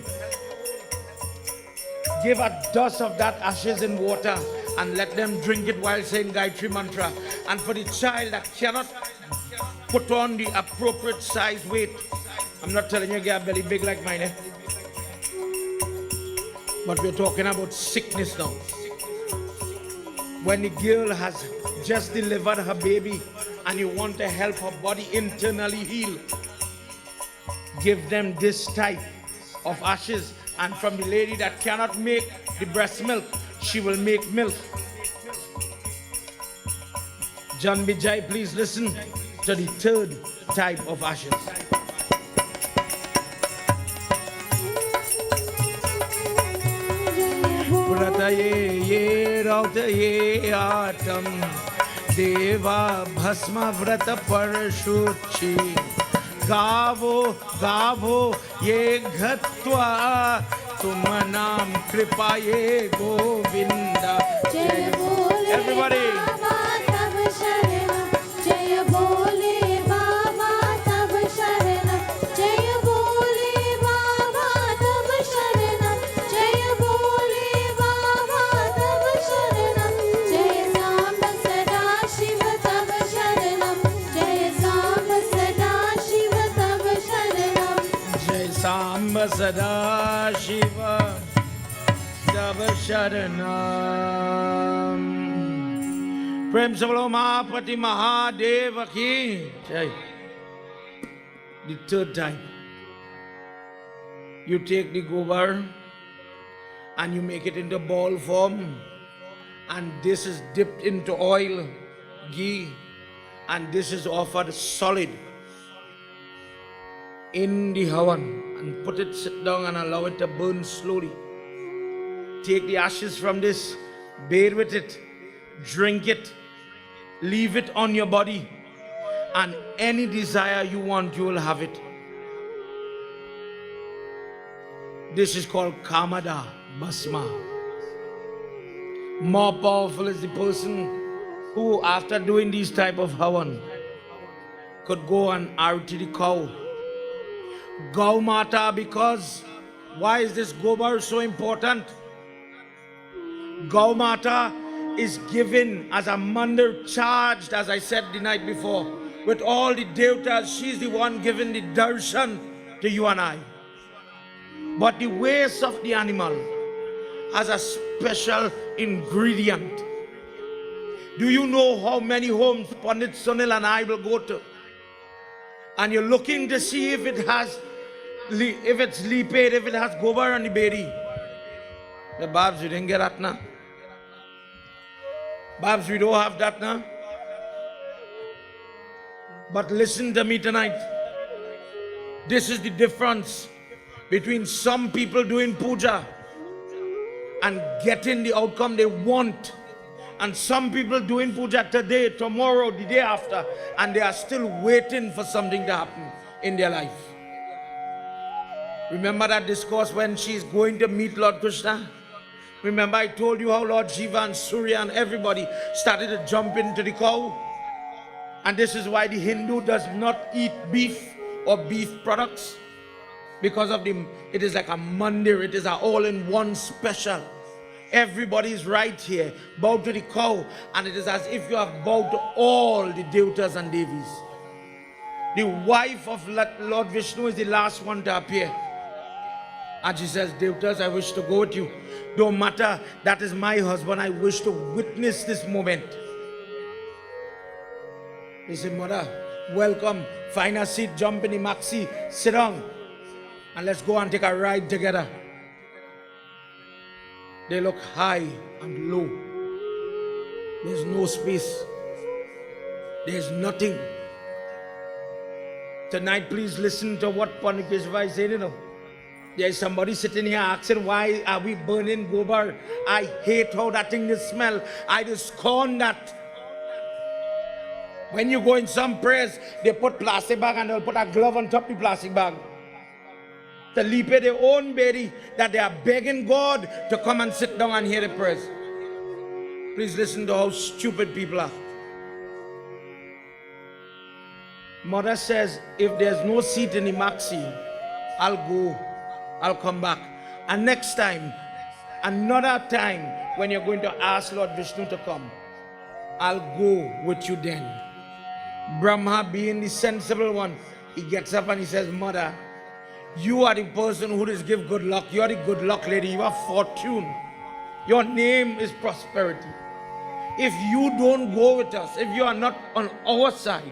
Give a dust of that ashes in water and let them drink it while saying Gayatri mantra. And for the child that cannot put on the appropriate size weight, I'm not telling you get a belly big like mine, but we're talking about sickness now. When the girl has just delivered her baby and you want to help her body internally heal, give them this type of ashes. And from the lady that cannot make the breast milk, she will make milk. John Vijay, please listen to the third type of ashes. Prataye ye rautaye atam deva bhasma vrata parashuchi गावो गावो ये घत्वा तुम नाम कृपा ये गोविंदा जय बोले Everybody. बाबा तब शरणम जय बोले बाबा तब शरणम जय बोले बाबा तब शरणम जय बोले बाबा तब शरणम जय सांब सदा शिव तब शरणम जय सांब सदा शिव तब शरणम जय सांब सदा शिव तब शरणम प्रेम से बोलो महापति महादेव की जय The third time, you take the gobar and you make it into ball form, and this is dipped into oil, ghee, and this is offered solid in the havan, and put it, sit down and allow it to burn slowly. Take the ashes from this, bathe with it, drink it, leave it on your body, and any desire you want, you will have it. This is called Kamada Basma. More powerful is the person who, after doing these type of havan, could go and arti the cow. Gau Mata, because why is this gobar so important? Gau Mata is given as a mandir, charged, as I said the night before, with all the devtas. She's the one giving the darshan to you and I. But the waste of the animal has a special ingredient. Do you know how many homes Pandit Sunil and I will go to? And you're looking to see if it has, if it's lipid, if it has gobar and the berry. The Babs, you didn't get that now. Babs, we don't have that now. But listen to me tonight. This is the difference between some people doing puja and getting the outcome they want, and some people doing puja today, tomorrow, the day after, and they are still waiting for something to happen in their life. Remember that discourse when she's going to meet Lord Krishna? Remember I told you how Lord Shiva and Surya and everybody started to jump into the cow? And this is why the Hindu does not eat beef or beef products. Because of it is like a mandir, it is an all-in-one special. Everybody is right here, bow to the cow, and it is as if you have bowed to all the devtas and devis. The wife of Lord Vishnu is the last one to appear. And she says, devtas, I wish to go with you. Don't matter, that is my husband, I wish to witness this moment. They said, mother, welcome, find a seat, jump in the maxi, sit down, and let's go and take a ride together. They look high and low. There's no space. There's nothing. Tonight, please listen to what Pandit Keshava is saying, you know. There's somebody sitting here asking, why are we burning gobar? I hate how that thing is smell. I just scorn that. When you go in some prayers, they put plastic bag and they'll put a glove on top of the plastic bag. To leap their own baby, that they are begging God to come and sit down and hear the prayers. Please listen to how stupid people are. Mother says, if there's no seat in the maxi, I'll go. I'll come back. And next time, another time, when you're going to ask Lord Vishnu to come, I'll go with you then. Brahma, being the sensible one, he gets up and he says, Mother, you are the person who does give good luck. You are the good luck lady. You are fortune. Your name is prosperity. If you don't go with us, if you are not on our side,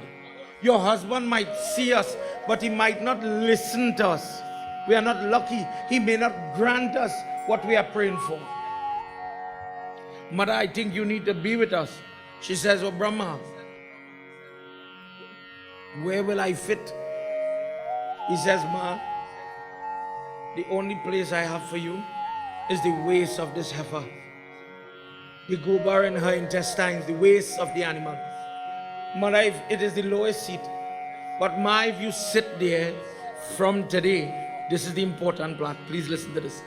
your husband might see us, but he might not listen to us. We are not lucky. He may not grant us what we are praying for. Mother, I think you need to be with us. She says, oh Brahma, where will I fit? He says, Ma, the only place I have for you is the waist of this heifer. The gobar in her intestines, the waist of the animal. Mother, if it is the lowest seat. But Ma, if you sit there from today, this is the important part. Please listen to this.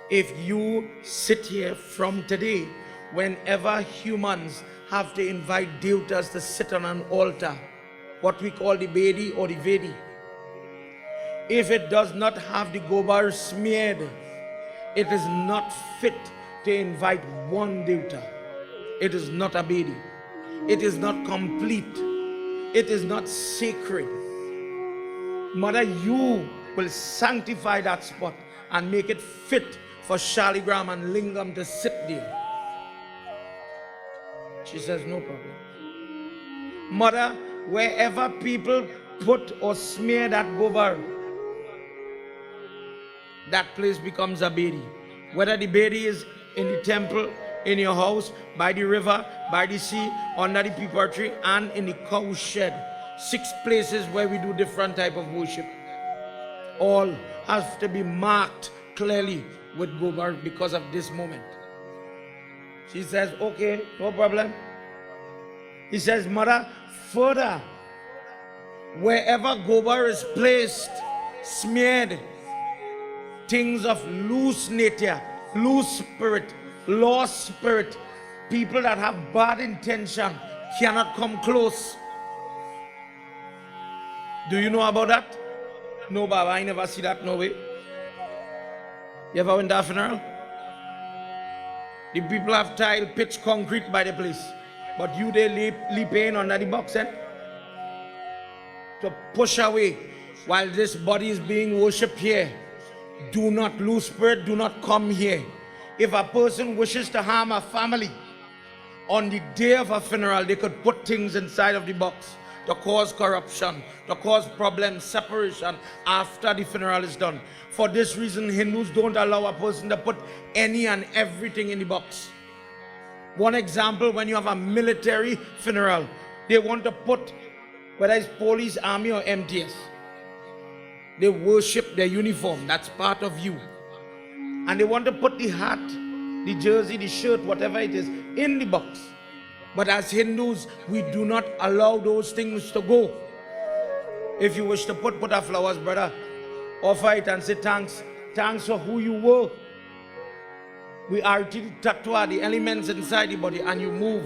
If you sit here from today, whenever humans have to invite devatas to sit on an altar, what we call the Bedi or the Vedi, if it does not have the gobar smeared, it is not fit to invite one devta. It is not a Bedi. It is not complete. It is not sacred. Mother, you will sanctify that spot and make it fit for Shaligram and Lingam to sit there. She says, no problem. Mother, wherever people put or smear that gobar, that place becomes a Bedi. Whether the Bedi is in the temple, in your house, by the river, by the sea, under the peepar tree, and in the cow shed. 6 places where we do different type of worship. All have to be marked clearly with gobar because of this moment. She says, okay, no problem. He says, Mother, further, wherever gobar is placed, smeared, things of loose nature, loose spirit, lost spirit, people that have bad intention cannot come close. Do you know about that? No, Baba, I never see that, no way. You ever went to a funeral? The people have tiled pitch concrete by the place, but you they leap in under the box and to push away while this body is being worshipped here. Do not lose spirit, do not come here. If a person wishes to harm a family, on the day of a funeral, they could put things inside of the box to cause corruption, to cause problems, separation after the funeral is done. For this reason, Hindus don't allow a person to put any and everything in the box. One example, when you have a military funeral, they want to put, whether it's police, army or MTS, they worship their uniform, that's part of you. And they want to put the hat, the jersey, the shirt, whatever it is, in the box. But as Hindus, we do not allow those things to go. If you wish to put our flowers, brother, offer it and say thanks. Thanks for who you were. We are tattoo the elements inside the body and you move.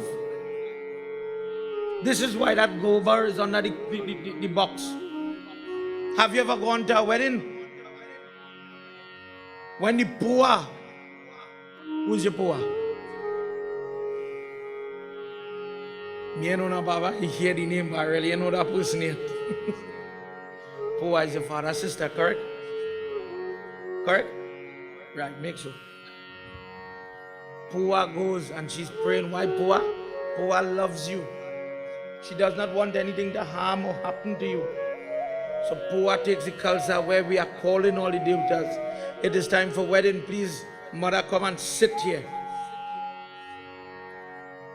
This is why that gobar is under the box. Have you ever gone to a wedding? When the poor, who's your poor? Me know na Baba, you hear the name, but I really know that person yet. Poor is your father, sister, correct? Correct? Right, make sure. Poor goes and she's praying. Why Poor? Poor loves you. She does not want anything to harm or happen to you. So Poor takes the kalsa where we are calling all the devatas. It is time for wedding. Please, Mother, come and sit here.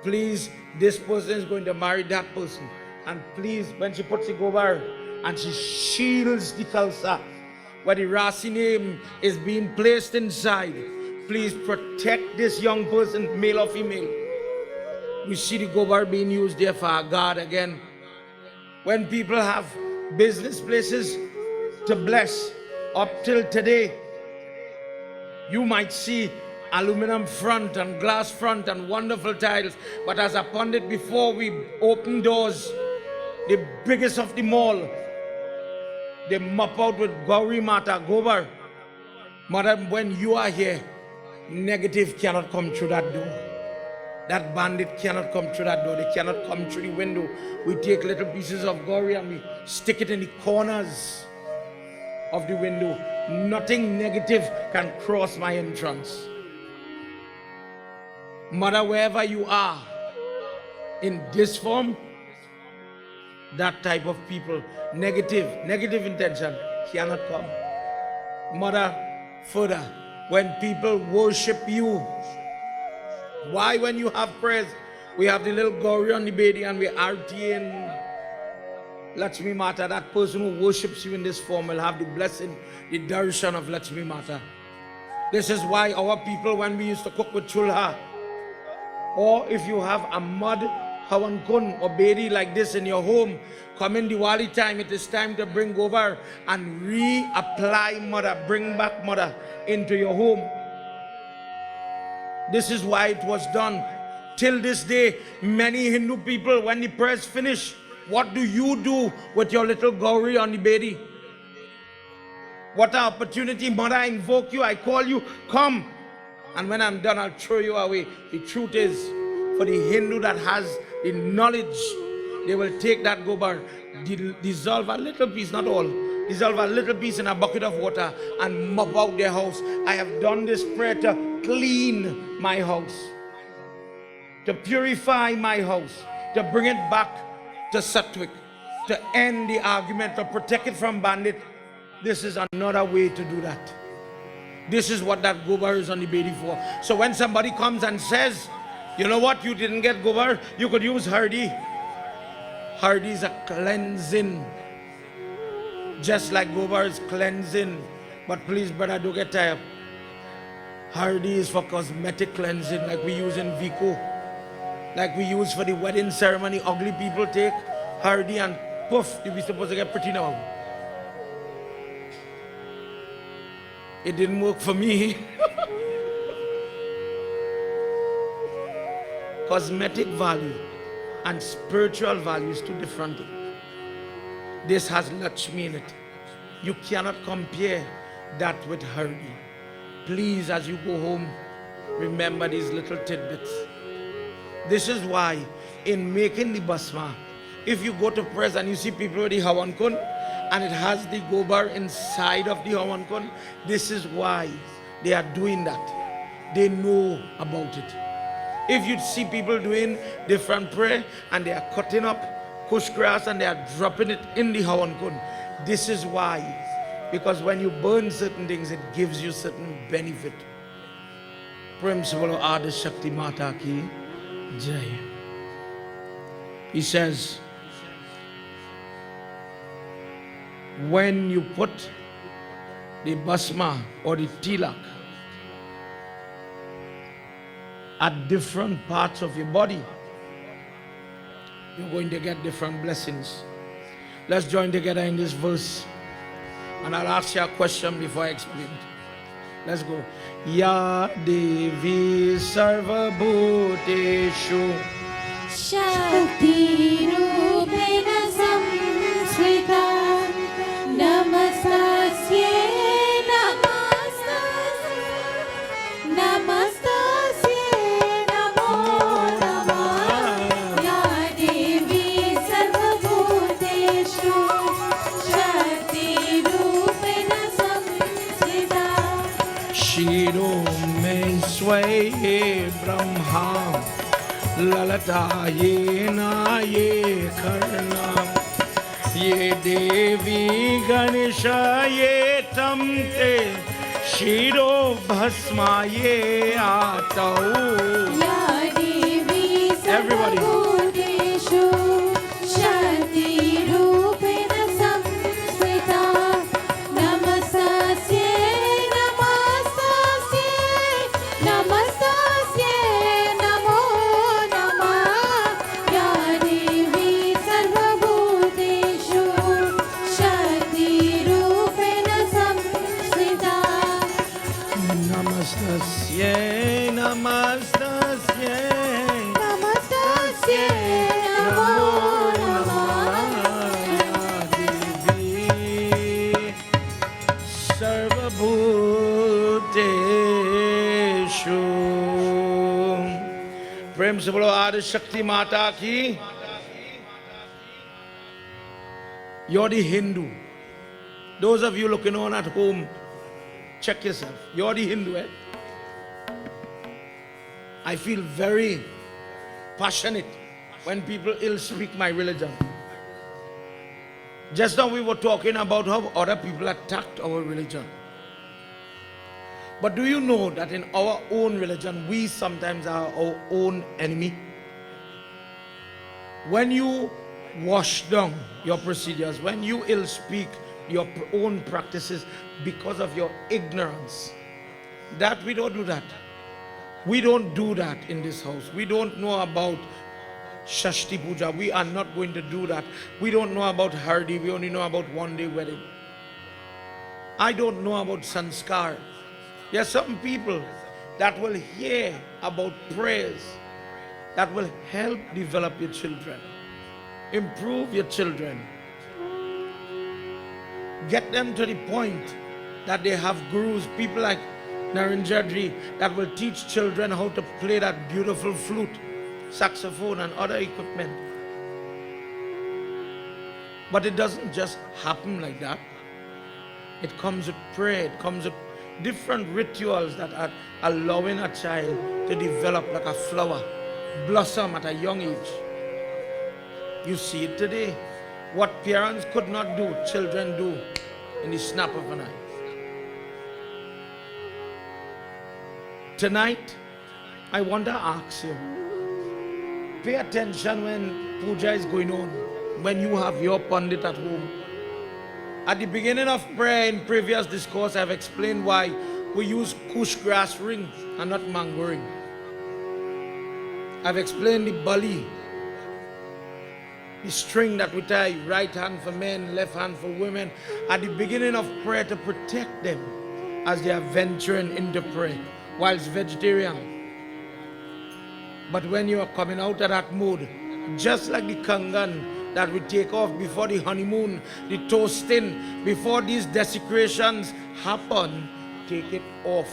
Please, this person is going to marry that person. And please, when she puts the gobar and she shields the kalsa, where the Rasi name is being placed inside, please protect this young person, male or female. We see the gobar being used there for our God again. When people have business places to bless, up till today, you might see aluminum front and glass front and wonderful tiles, but as a pundit, before we open doors, the biggest of them all. They mop out with Gauri Mata, Gobar. Mother, when you are here, negative cannot come through that door. That bandit cannot come through that door. They cannot come through the window. We take little pieces of Gauri and we stick it in the corners of the window. Nothing negative can cross my entrance. Mother, wherever you are, in this form, that type of people, negative intention cannot come. Mother, further, when people worship you, why when you have prayers, we have the little Gauri on the bedi and we arti in Lakshmi Mata, that person who worships you in this form will have the blessing, the darshan of Lakshmi Mata. This is why our people, when we used to cook with chulha, or if you have a mud Hawan Kun or Bedi like this in your home, come in Diwali time, it is time to bring over and reapply mother, bring back mother into your home. This is why it was done. Till this day, many Hindu people, when the prayers finish, what do you do with your little Gauri on the Bedi? What an opportunity, mother, I invoke you, I call you, come. And when I'm done, I'll throw you away. The truth is, for the Hindu that has the knowledge, they will take that gobar, dissolve a little piece, not all, dissolve a little piece in a bucket of water and mop out their house. I have done this prayer to clean my house, to purify my house, to bring it back to Satwik, to end the argument, to protect it from bandit. This is another way to do that. This is what that gobar is on the bedi for. So when somebody comes and says, you know what, you didn't get gobar, you could use hardi. Hardi is a cleansing, just like gobar is cleansing. But please, brother, don't get tired. Hardi is for cosmetic cleansing, like we use in Vico, like we use for the wedding ceremony. Ugly people take hardi and poof, we're supposed to get pretty now. It didn't work for me. Cosmetic value and spiritual value is two different things. This has Lakshmi in it. You cannot compare that with hardi. Please, as you go home, remember these little tidbits. This is why in making the basma, if you go to press and you see people with the Hawan Kun and it has the gobar inside of the Hawan Kun, this is why they are doing that. They know about it. If you see people doing different prayer and they are cutting up kush grass and they are dropping it in the Hawan Kun, this is why. Because when you burn certain things, it gives you certain benefit. Prem Savalo Adi Shakti Mata Ki Jai. He says, when you put the basma or the tilak at different parts of your body, you're going to get different blessings. Let's join together in this verse. And I'll ask you a question before I explain it. Let's go. Ya Devi Sarva Bhuteshu Shakti Rupena Samsrita Namastasye Namastasye Namastasye Namo Namah Ya Devi Sarva Bhuteshu Shakti Rupena Samsrita Shiro Me Sway Brahma Lalata Ye Na Ye Karna Ye Devi Ganesha Ye Tamte Shiro Bhasma Ye Atau. Ya Devi Everybody. Sarvabhuteshu Shakti Rupena Samsrita Namastasye Namastasye Namastasye Namo Namah Ya Devi Sarvabhuteshu Shakti Rupena Samsrita Namastasye Namastasye से बोलो आदि शक्ति माता की. You're the Hindu. Those of you looking on at home, check yourself. You're the Hindu, eh? I feel very passionate when people ill speak my religion. Just now we were talking about how other people attacked our religion. But do you know that in our own religion, we sometimes are our own enemy? When you wash down your procedures, when you ill speak your own practices because of your ignorance, that we don't do that. We don't do that in this house. We don't know about Shashti Puja. We are not going to do that. We don't know about Hardi. We only know about one-day wedding. I don't know about Sanskar. There are some people that will hear about prayers that will help develop your children, improve your children, get them to the point that they have gurus, people like Narenjadri, that will teach children how to play that beautiful flute, saxophone and other equipment. But it doesn't just happen like that. It comes with prayer, it comes with different rituals that are allowing a child to develop like a flower, blossom at a young age. You see it today. What parents could not do, children do in the snap of an eye. Tonight, I want to ask you, pay attention when puja is going on, when you have your pandit at home. At the beginning of prayer in previous discourse, I've explained why we use kush grass ring and not mango ring. I've explained the bali, the string that we tie, right hand for men, left hand for women, at the beginning of prayer to protect them as they are venturing into prayer, whilst vegetarian. But when you are coming out of that mood, just like the kangan that we take off before the honeymoon, the toasting, before these desecrations happen, take it off.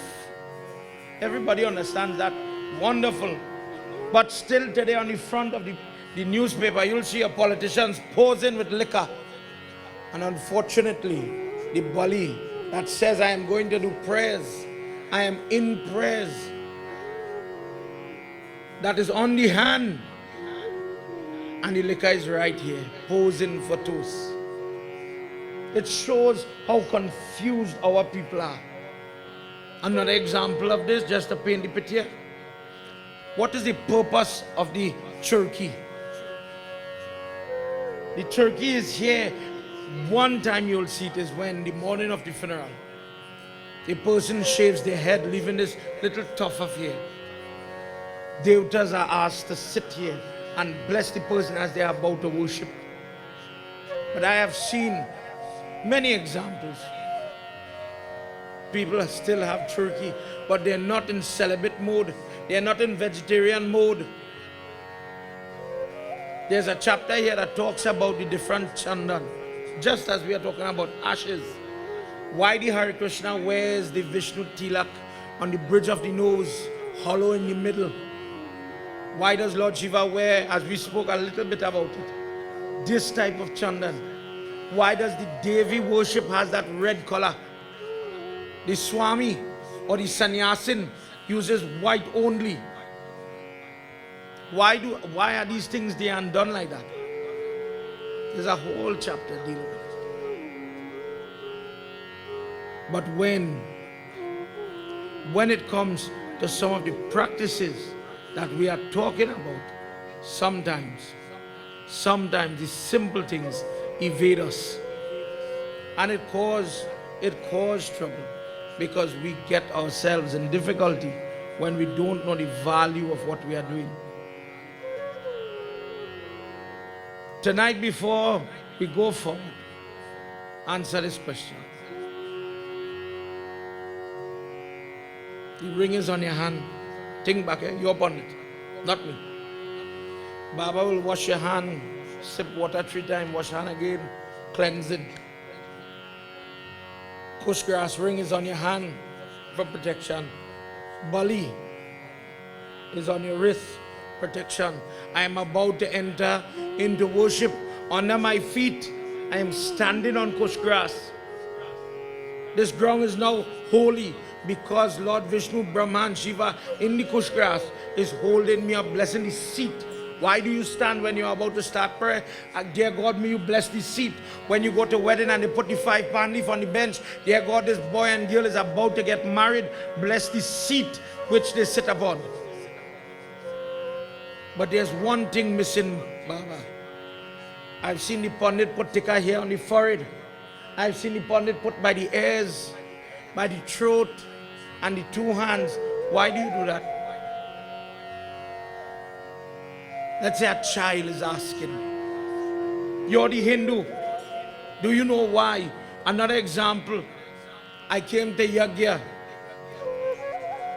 Everybody understands that? Wonderful. But still today on the front of the newspaper, you'll see a politicians posing with liquor. And unfortunately, the bali that says, I am going to do prayers, I am in prayers, that is on the hand, and the liquor is right here, posing for toast. It shows how confused our people are. Another example of this, just to paint the picture. What is the purpose of the turkey? The turkey is here. One time you'll see it is when the morning of the funeral, the person shaves their head, leaving this little tuft of hair. Devatas are asked to sit here and bless the person as they are about to worship. But I have seen many examples. People still have turkey, but they're not in celibate mode. They're not in vegetarian mode. There's a chapter here that talks about the different chandan, just as we are talking about ashes. Why the Hare Krishna wears the Vishnu Tilak on the bridge of the nose, hollow in the middle? Why does Lord Shiva wear, as we spoke a little bit about it, this type of chandan? Why does the Devi worship has that red color? The Swami or the Sannyasin uses white only. Why are these things they are done like that? There's a whole chapter dealing with it. But when it comes to some of the practices that we are talking about, sometimes the simple things evade us, and it cause trouble, because we get ourselves in difficulty when we don't know the value of what we are doing. Tonight, before we go forward, answer this question. The ring is on your hand. Think back, you're upon it, not me. Baba will wash your hand, sip water 3 times, wash hand again, cleanse it. Kush grass ring is on your hand for protection. Bali is on your wrist protection. I am about to enter into worship. Under my feet, I am standing on kush grass. This ground is now holy because Lord Vishnu, Brahman, Shiva in the kush grass is holding me up, blessing the seat. Why do you stand when you're about to start prayer? Dear God, may you bless the seat. When you go to wedding and they put the 5 palm leaf on the bench, dear God, this boy and girl is about to get married. Bless the seat which they sit upon. But there's one thing missing, Baba. I've seen the Pandit put tikka here on the forehead. I've seen the Pandit put by the ears, by the throat, and the 2 hands. Why do you do that? Let's say a child is asking. You're the Hindu. Do you know why? Another example. I came to Yagna.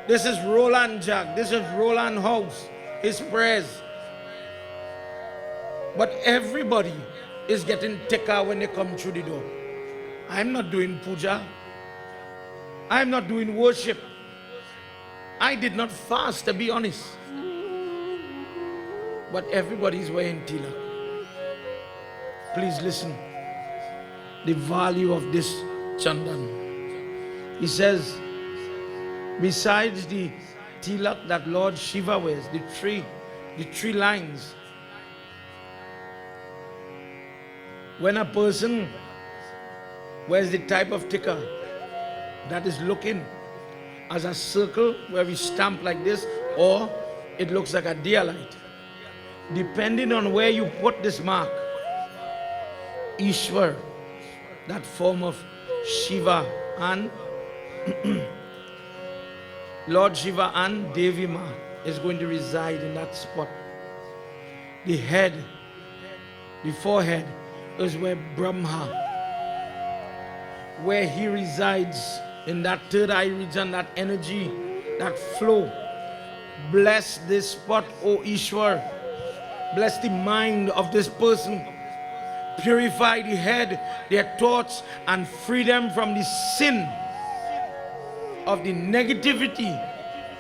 This is Roland Jack. This is Roland House. His prayers. But everybody is getting tikka when they come through the door. I'm not doing puja. I'm not doing worship. I did not fast, to be honest. But everybody is wearing tilak. Please listen. The value of this chandan. He says, besides the tilak that Lord Shiva wears, the three lines. When a person wears the type of tikka that is looking as a circle where we stamp like this, or it looks like a deer light. Depending on where you put this mark, Ishwar, that form of Shiva and Lord Shiva and Devi Ma is going to reside in that spot. The head, the forehead is where Brahma, where he resides in that third eye region, that energy, that flow. Bless this spot, O Ishwar. Bless the mind of this person. Purify the head, their thoughts, and free them from the sin of the negativity,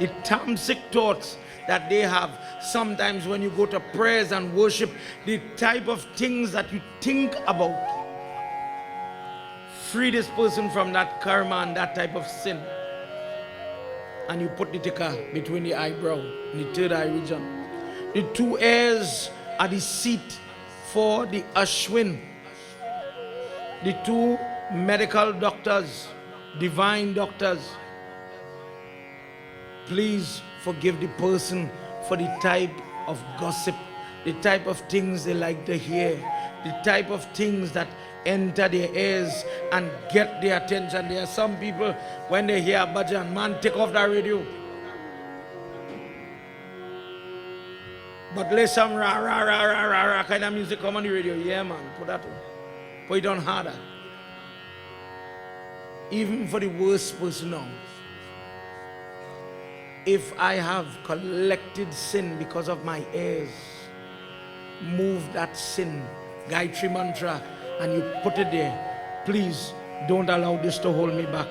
the tamasic thoughts that they have. Sometimes when you go to prayers and worship, the type of things that you think about. Free this person from that karma and that type of sin. And you put the tikka between the eyebrow and the third eye region. The 2 ears are the seat for the Ashwin. The 2 medical doctors, divine doctors. Please forgive the person for the type of gossip, the type of things they like to hear, the type of things that enter their ears and get their attention. There are some people, when they hear bhajan, man, take off that radio. But let some rah, rah, rah, rah, rah, rah kind of music come on the radio. Yeah, man, put that on. Put it on harder. Even for the worst person now. If I have collected sin because of my ears, move that sin, Gayatri mantra, and you put it there. Please don't allow this to hold me back.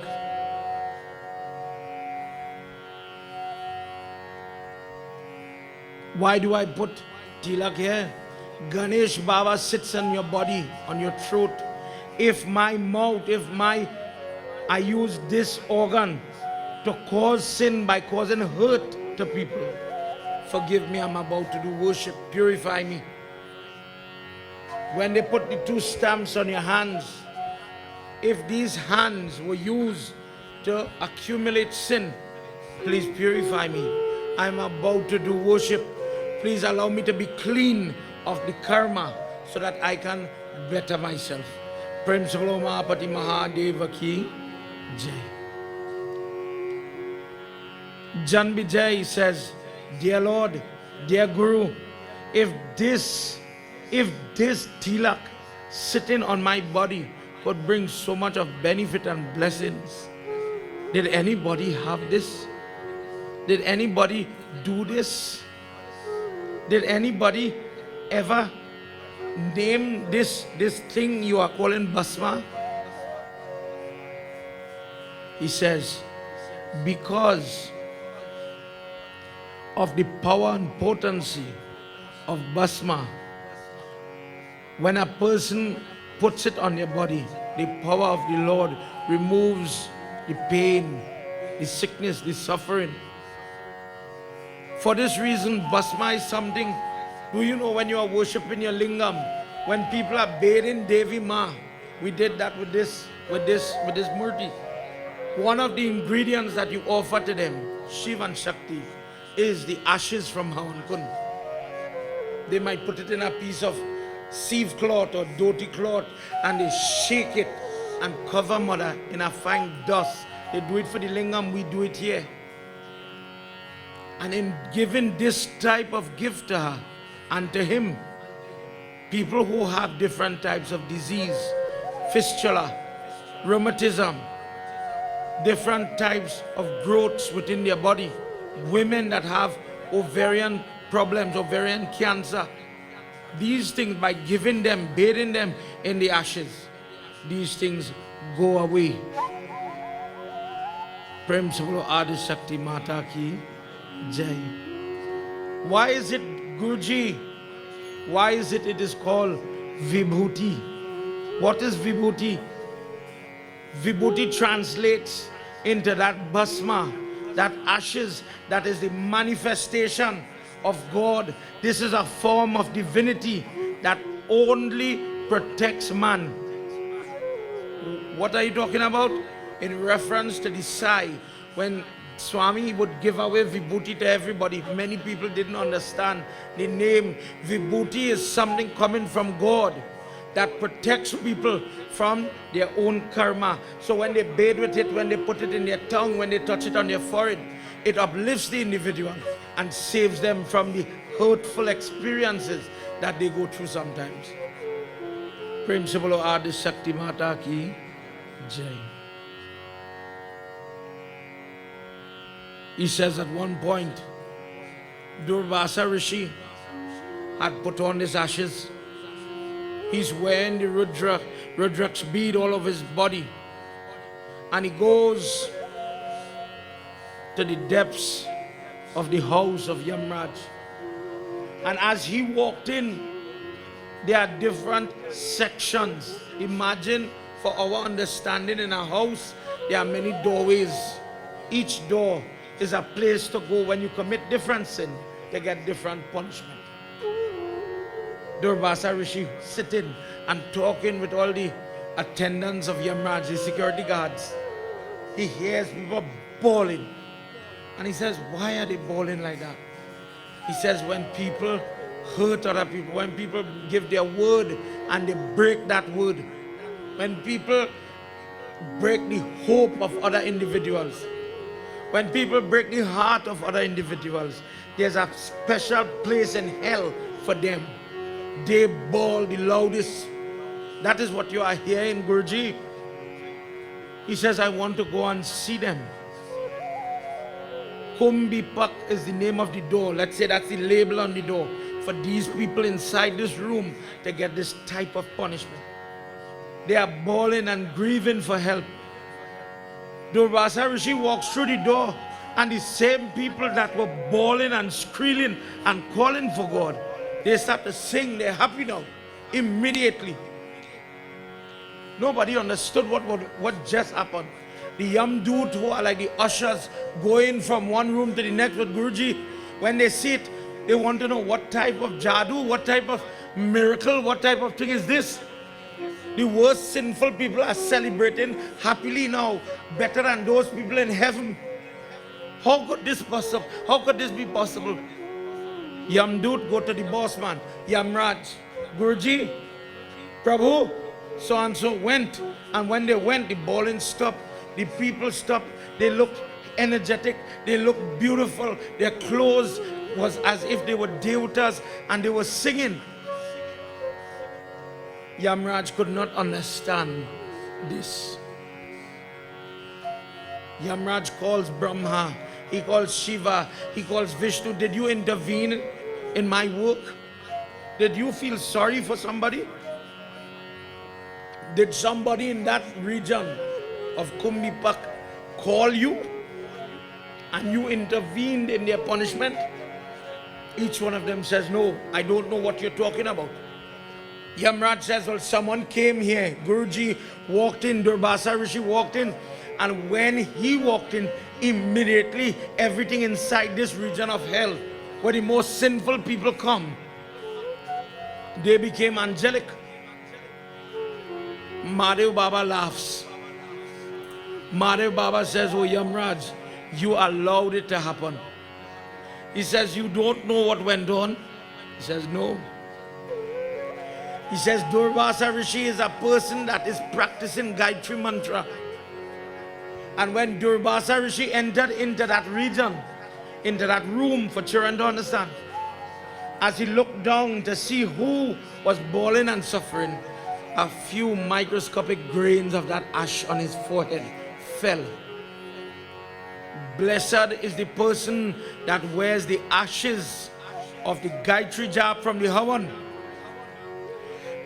Why do I put tilak here? Ganesh Baba sits on your body, on your throat. If my mouth, I use this organ to cause sin by causing hurt to people, forgive me, I'm about to do worship. Purify me. When they put the 2 stamps on your hands, if these hands were used to accumulate sin, please purify me. I'm about to do worship. Please allow me to be clean of the karma so that I can better myself. Prem Solo Mahapati Mahadeva Ki Jai. Jan Vijay says, dear Lord, dear Guru, if this tilak sitting on my body could bring so much of benefit and blessings, did anybody have this? Did anybody do this? Did anybody ever name this thing you are calling Basma? He says, because of the power and potency of Bhasma. When a person puts it on their body, the power of the Lord removes the pain, the sickness, the suffering. For this reason, Bhasma is something. Do you know when you are worshiping your lingam, when people are bathing Devi Ma, we did that with this murti. One of the ingredients that you offer to them, Shiva and Shakti, is the ashes from Hawan Kund. They might put it in a piece of sieve cloth or dhoti cloth and they shake it and cover mother in a fine dust. They do it for the lingam, we do it here. And in giving this type of gift to her and to him, people who have different types of disease, fistula, rheumatism, different types of growths within their body, women that have ovarian problems, ovarian cancer, these things, by giving them, bathing them in the ashes, these things go away. Prem se bolo Adi Shakti Mata ki Jai. Why is it, Guruji? Why is it is called Vibhuti? What is Vibhuti? Vibhuti translates into that Bhasma, that ashes, that is the manifestation of God. This is a form of divinity that only protects man. What are you talking about? In reference to the Sai, when Swami would give away Vibhuti to everybody, many people didn't understand the name. Vibhuti is something coming from God that protects people from their own karma. So when they bathe with it, when they put it in their tongue, when they touch it on their forehead, it uplifts the individual and saves them from the hurtful experiences that they go through sometimes. Prem se bolo Adi Shakti Mata ki Jai. He says at one point, Durvasa Rishi had put on his ashes. He's wearing the Rudrak's bead all over his body. And he goes to the depths of the house of Yamraj. And as he walked in, there are different sections. Imagine, for our understanding, in a house, there are many doorways. Each door is a place to go when you commit different sin, to get different punishment. Durvasa Rishi sitting and talking with all the attendants of Yamraj, the security guards. He hears people bawling. And he says, why are they bawling like that? He says, when people hurt other people, when people give their word and they break that word, when people break the hope of other individuals, when people break the heart of other individuals, there's a special place in hell for them. They bawl the loudest. That is what you are hearing, Guruji. He says, I want to go and see them. Kumbipak is the name of the door. Let's say that's the label on the door for these people inside this room to get this type of punishment. They are bawling and grieving for help. Durvasa Rishi walks through the door, and the same people that were bawling and squealing and calling for God, they start to sing. They're happy now, immediately. Nobody understood what just happened. The Yamdut, who are like the ushers going from one room to the next with Guruji, when they see it, they want to know what type of jadoo, what type of miracle, what type of thing is this? The worst sinful people are celebrating happily now, better than those people in heaven. How could this possible? How could this be possible? Yamdut go to the boss man, Yamraj, Guruji, Prabhu, so and so went. And when they went, the bawling stopped, the people stopped, they looked energetic, they looked beautiful, their clothes was as if they were devatas and they were singing. Yamraj could not understand this. Yamraj calls Brahma, he calls Shiva, he calls Vishnu. Did you intervene in my work? Did you feel sorry for somebody? Did somebody in that region of Kumbipak call you and you intervened in their punishment? Each one of them says, no, I don't know what you're talking about. Yamraj says, well, someone came here. Guruji walked in, Durvasa Rishi walked in, and when he walked in, immediately everything inside this region of hell, where the most sinful people come, they became angelic. Mahadev Baba laughs. Mahadev Baba says, oh Yamraj, you allowed it to happen. He says, you don't know what went on? He says, no. He says, Durvasa Rishi is a person that is practicing Gayatri mantra. And when Durvasa Rishi entered into that region, into that room, for children to understand, as he looked down to see who was bawling and suffering, a few microscopic grains of that ash on his forehead fell. Blessed is the person that wears the ashes of the Gayatri jap from the Havan.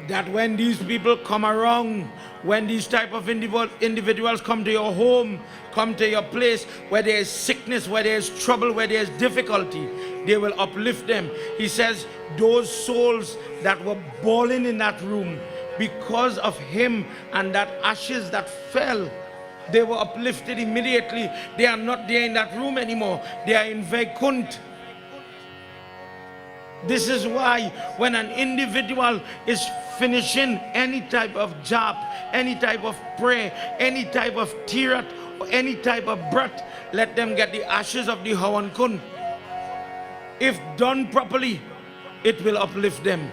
That when these people come around, when these type of individuals come to your home, come to your place, where there is sickness, where there is trouble, where there is difficulty, they will uplift them. He says, those souls that were bawling in that room, because of him and that ashes that fell, they were uplifted immediately. They are not there in that room anymore. They are in Vaikunt. This is why when an individual is finishing any type of jap, any type of prayer, any type of tirat, or any type of brat, let them get the ashes of the Havan Kund. If done properly, it will uplift them.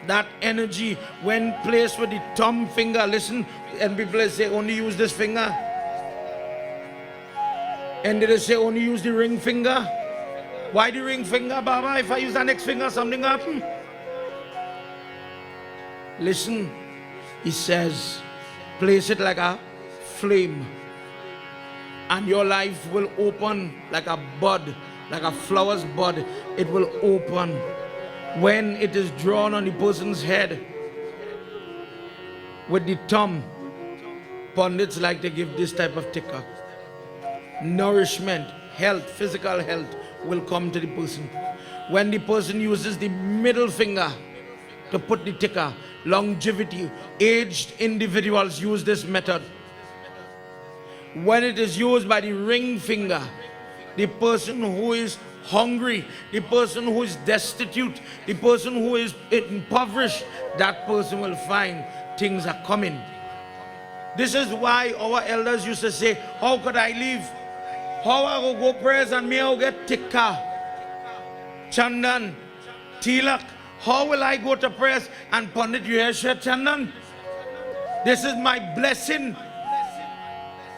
That energy, when placed with the thumb finger, listen, and people say only use this finger, and they say only use the ring finger. Why the ring finger, Baba? If I use the next finger, something happen. Listen, he says, place it like a flame, and your life will open like a bud, like a flower's bud. It will open. When it is drawn on the person's head with the thumb, pundits like to give this type of tikka. Nourishment, health, physical health will come to the person. When the person uses the middle finger to put the tikka, longevity, aged individuals use this method. When it is used by the ring finger, the person who is hungry, the person who is destitute, the person who is impoverished, that person will find things are coming. This is why our elders used to say, how could I live? How I go prayers and me I get tikka, chandan, tilak. How will I go to prayers and Pandit you hear share chandan? This is my blessing.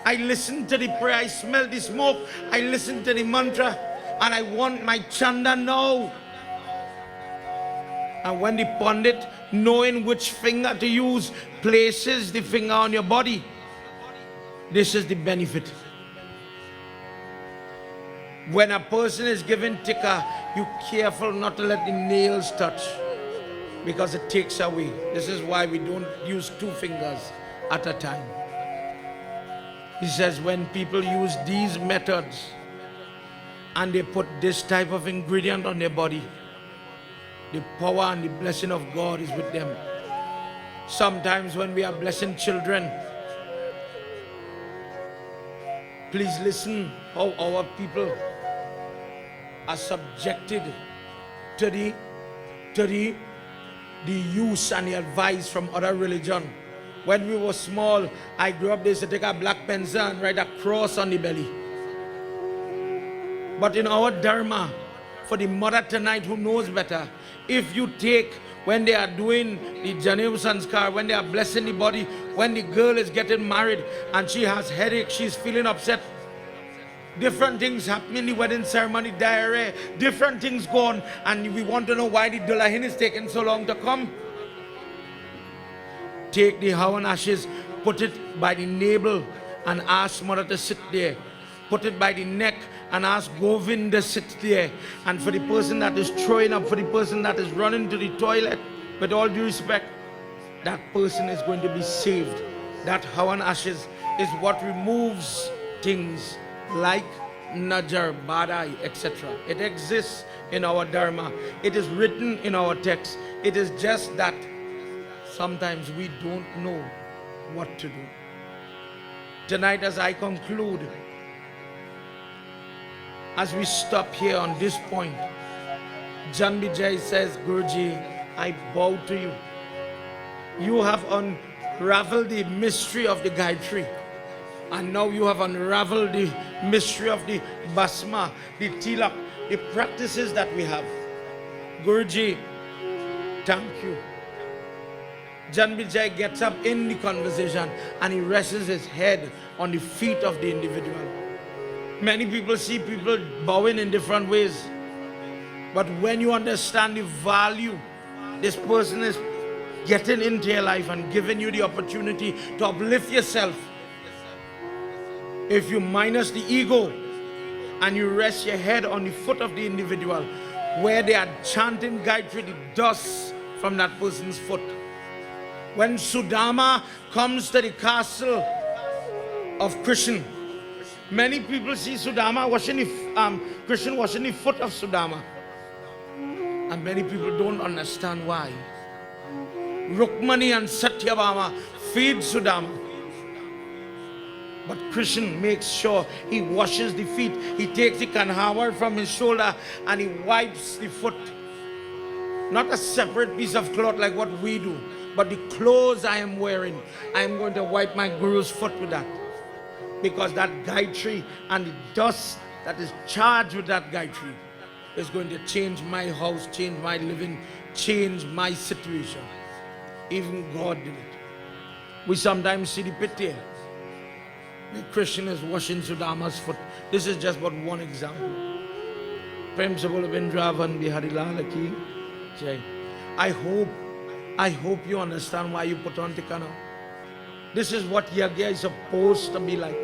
I listen to the prayer, I smell the smoke, I listen to the mantra, and I want my chanda now. And when the Pandit, knowing which finger to use, places the finger on your body, this is the benefit. When a person is given tikka, you careful not to let the nails touch, because it takes away. This is why we don't use two fingers at a time. He says when people use these methods and they put this type of ingredient on their body, the power and the blessing of God is with them. Sometimes when we are blessing children, please listen how our people are subjected to the use and the advice from other religion. When we were small, I grew up, they used to take a black pencil and write a cross on the belly. But in our dharma, for the mother tonight who knows better, if you take, when they are doing the Janev Sanskar, when they are blessing the body, when the girl is getting married and she has headache, she's feeling upset, different things happen in the wedding ceremony, diarrhea, different things go on, and we want to know why the Dulahin is taking so long to come. Take the Havan ashes, put it by the navel and ask mother to sit there. Put it by the neck and ask Govind to sit there. And for the person that is throwing up, for the person that is running to the toilet, with all due respect, that person is going to be saved. That Havan ashes is what removes things like najar, badai, etc. It exists in our dharma. It is written in our text. It is just that sometimes we don't know what to do. Tonight, as I conclude, as we stop here on this point, Jan Vijay says, Guruji, I bow to you. You have unraveled the mystery of the Gayatri, and now you have unraveled the mystery of the Basma, the Tilak, the practices that we have. Guruji, thank you. Jan Vijay gets up in the conversation and he rests his head on the feet of the individual. Many people see people bowing in different ways. But when you understand the value this person is getting into your life and giving you the opportunity to uplift yourself, if you minus the ego and you rest your head on the foot of the individual, where they are chanting Gayatri, the dust from that person's foot. When Sudama comes to the castle of Krishna, many people see Sudama washing Krishna washing the foot of Sudama. And many people don't understand why. Rukmani and Satyabhama feed Sudama. But Krishna makes sure he washes the feet. He takes the kanhawar from his shoulder and he wipes the foot. Not a separate piece of cloth like what we do, but the clothes I am wearing, I am going to wipe my Guru's foot with that. Because that Gayatri and the dust that is charged with that Gayatri is going to change my house, change my living, change my situation. Even God did it. We sometimes see the pity. The Christian is washing Sudama's foot. This is just but one example. Prem se bolo Vrindavan Bihari Lal ki jai. I hope you understand why you put on tikana. This is what Yagna is supposed to be like.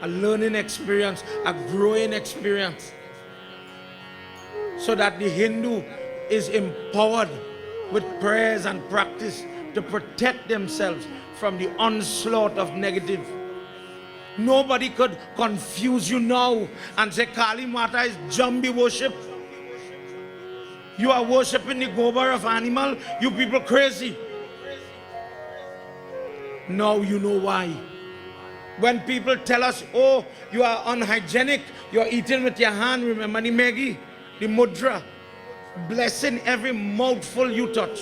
A learning experience, a growing experience. So that the Hindu is empowered with prayers and practice to protect themselves from the onslaught of negative. Nobody could confuse you now and say Kali Mata is Jambi worship. You are worshipping the gobar of animal. You people crazy. Now you know why. When people tell us, oh, you are unhygienic, you are eating with your hand, remember the Maggie, the mudra, blessing every mouthful you touch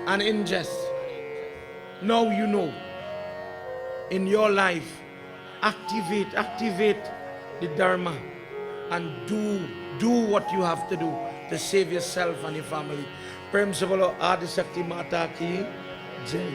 and ingest. Now you know. In your life, activate the dharma and do what you have to do to save yourself and your family. Prem se bolo Adi Shakti Mata ki jai.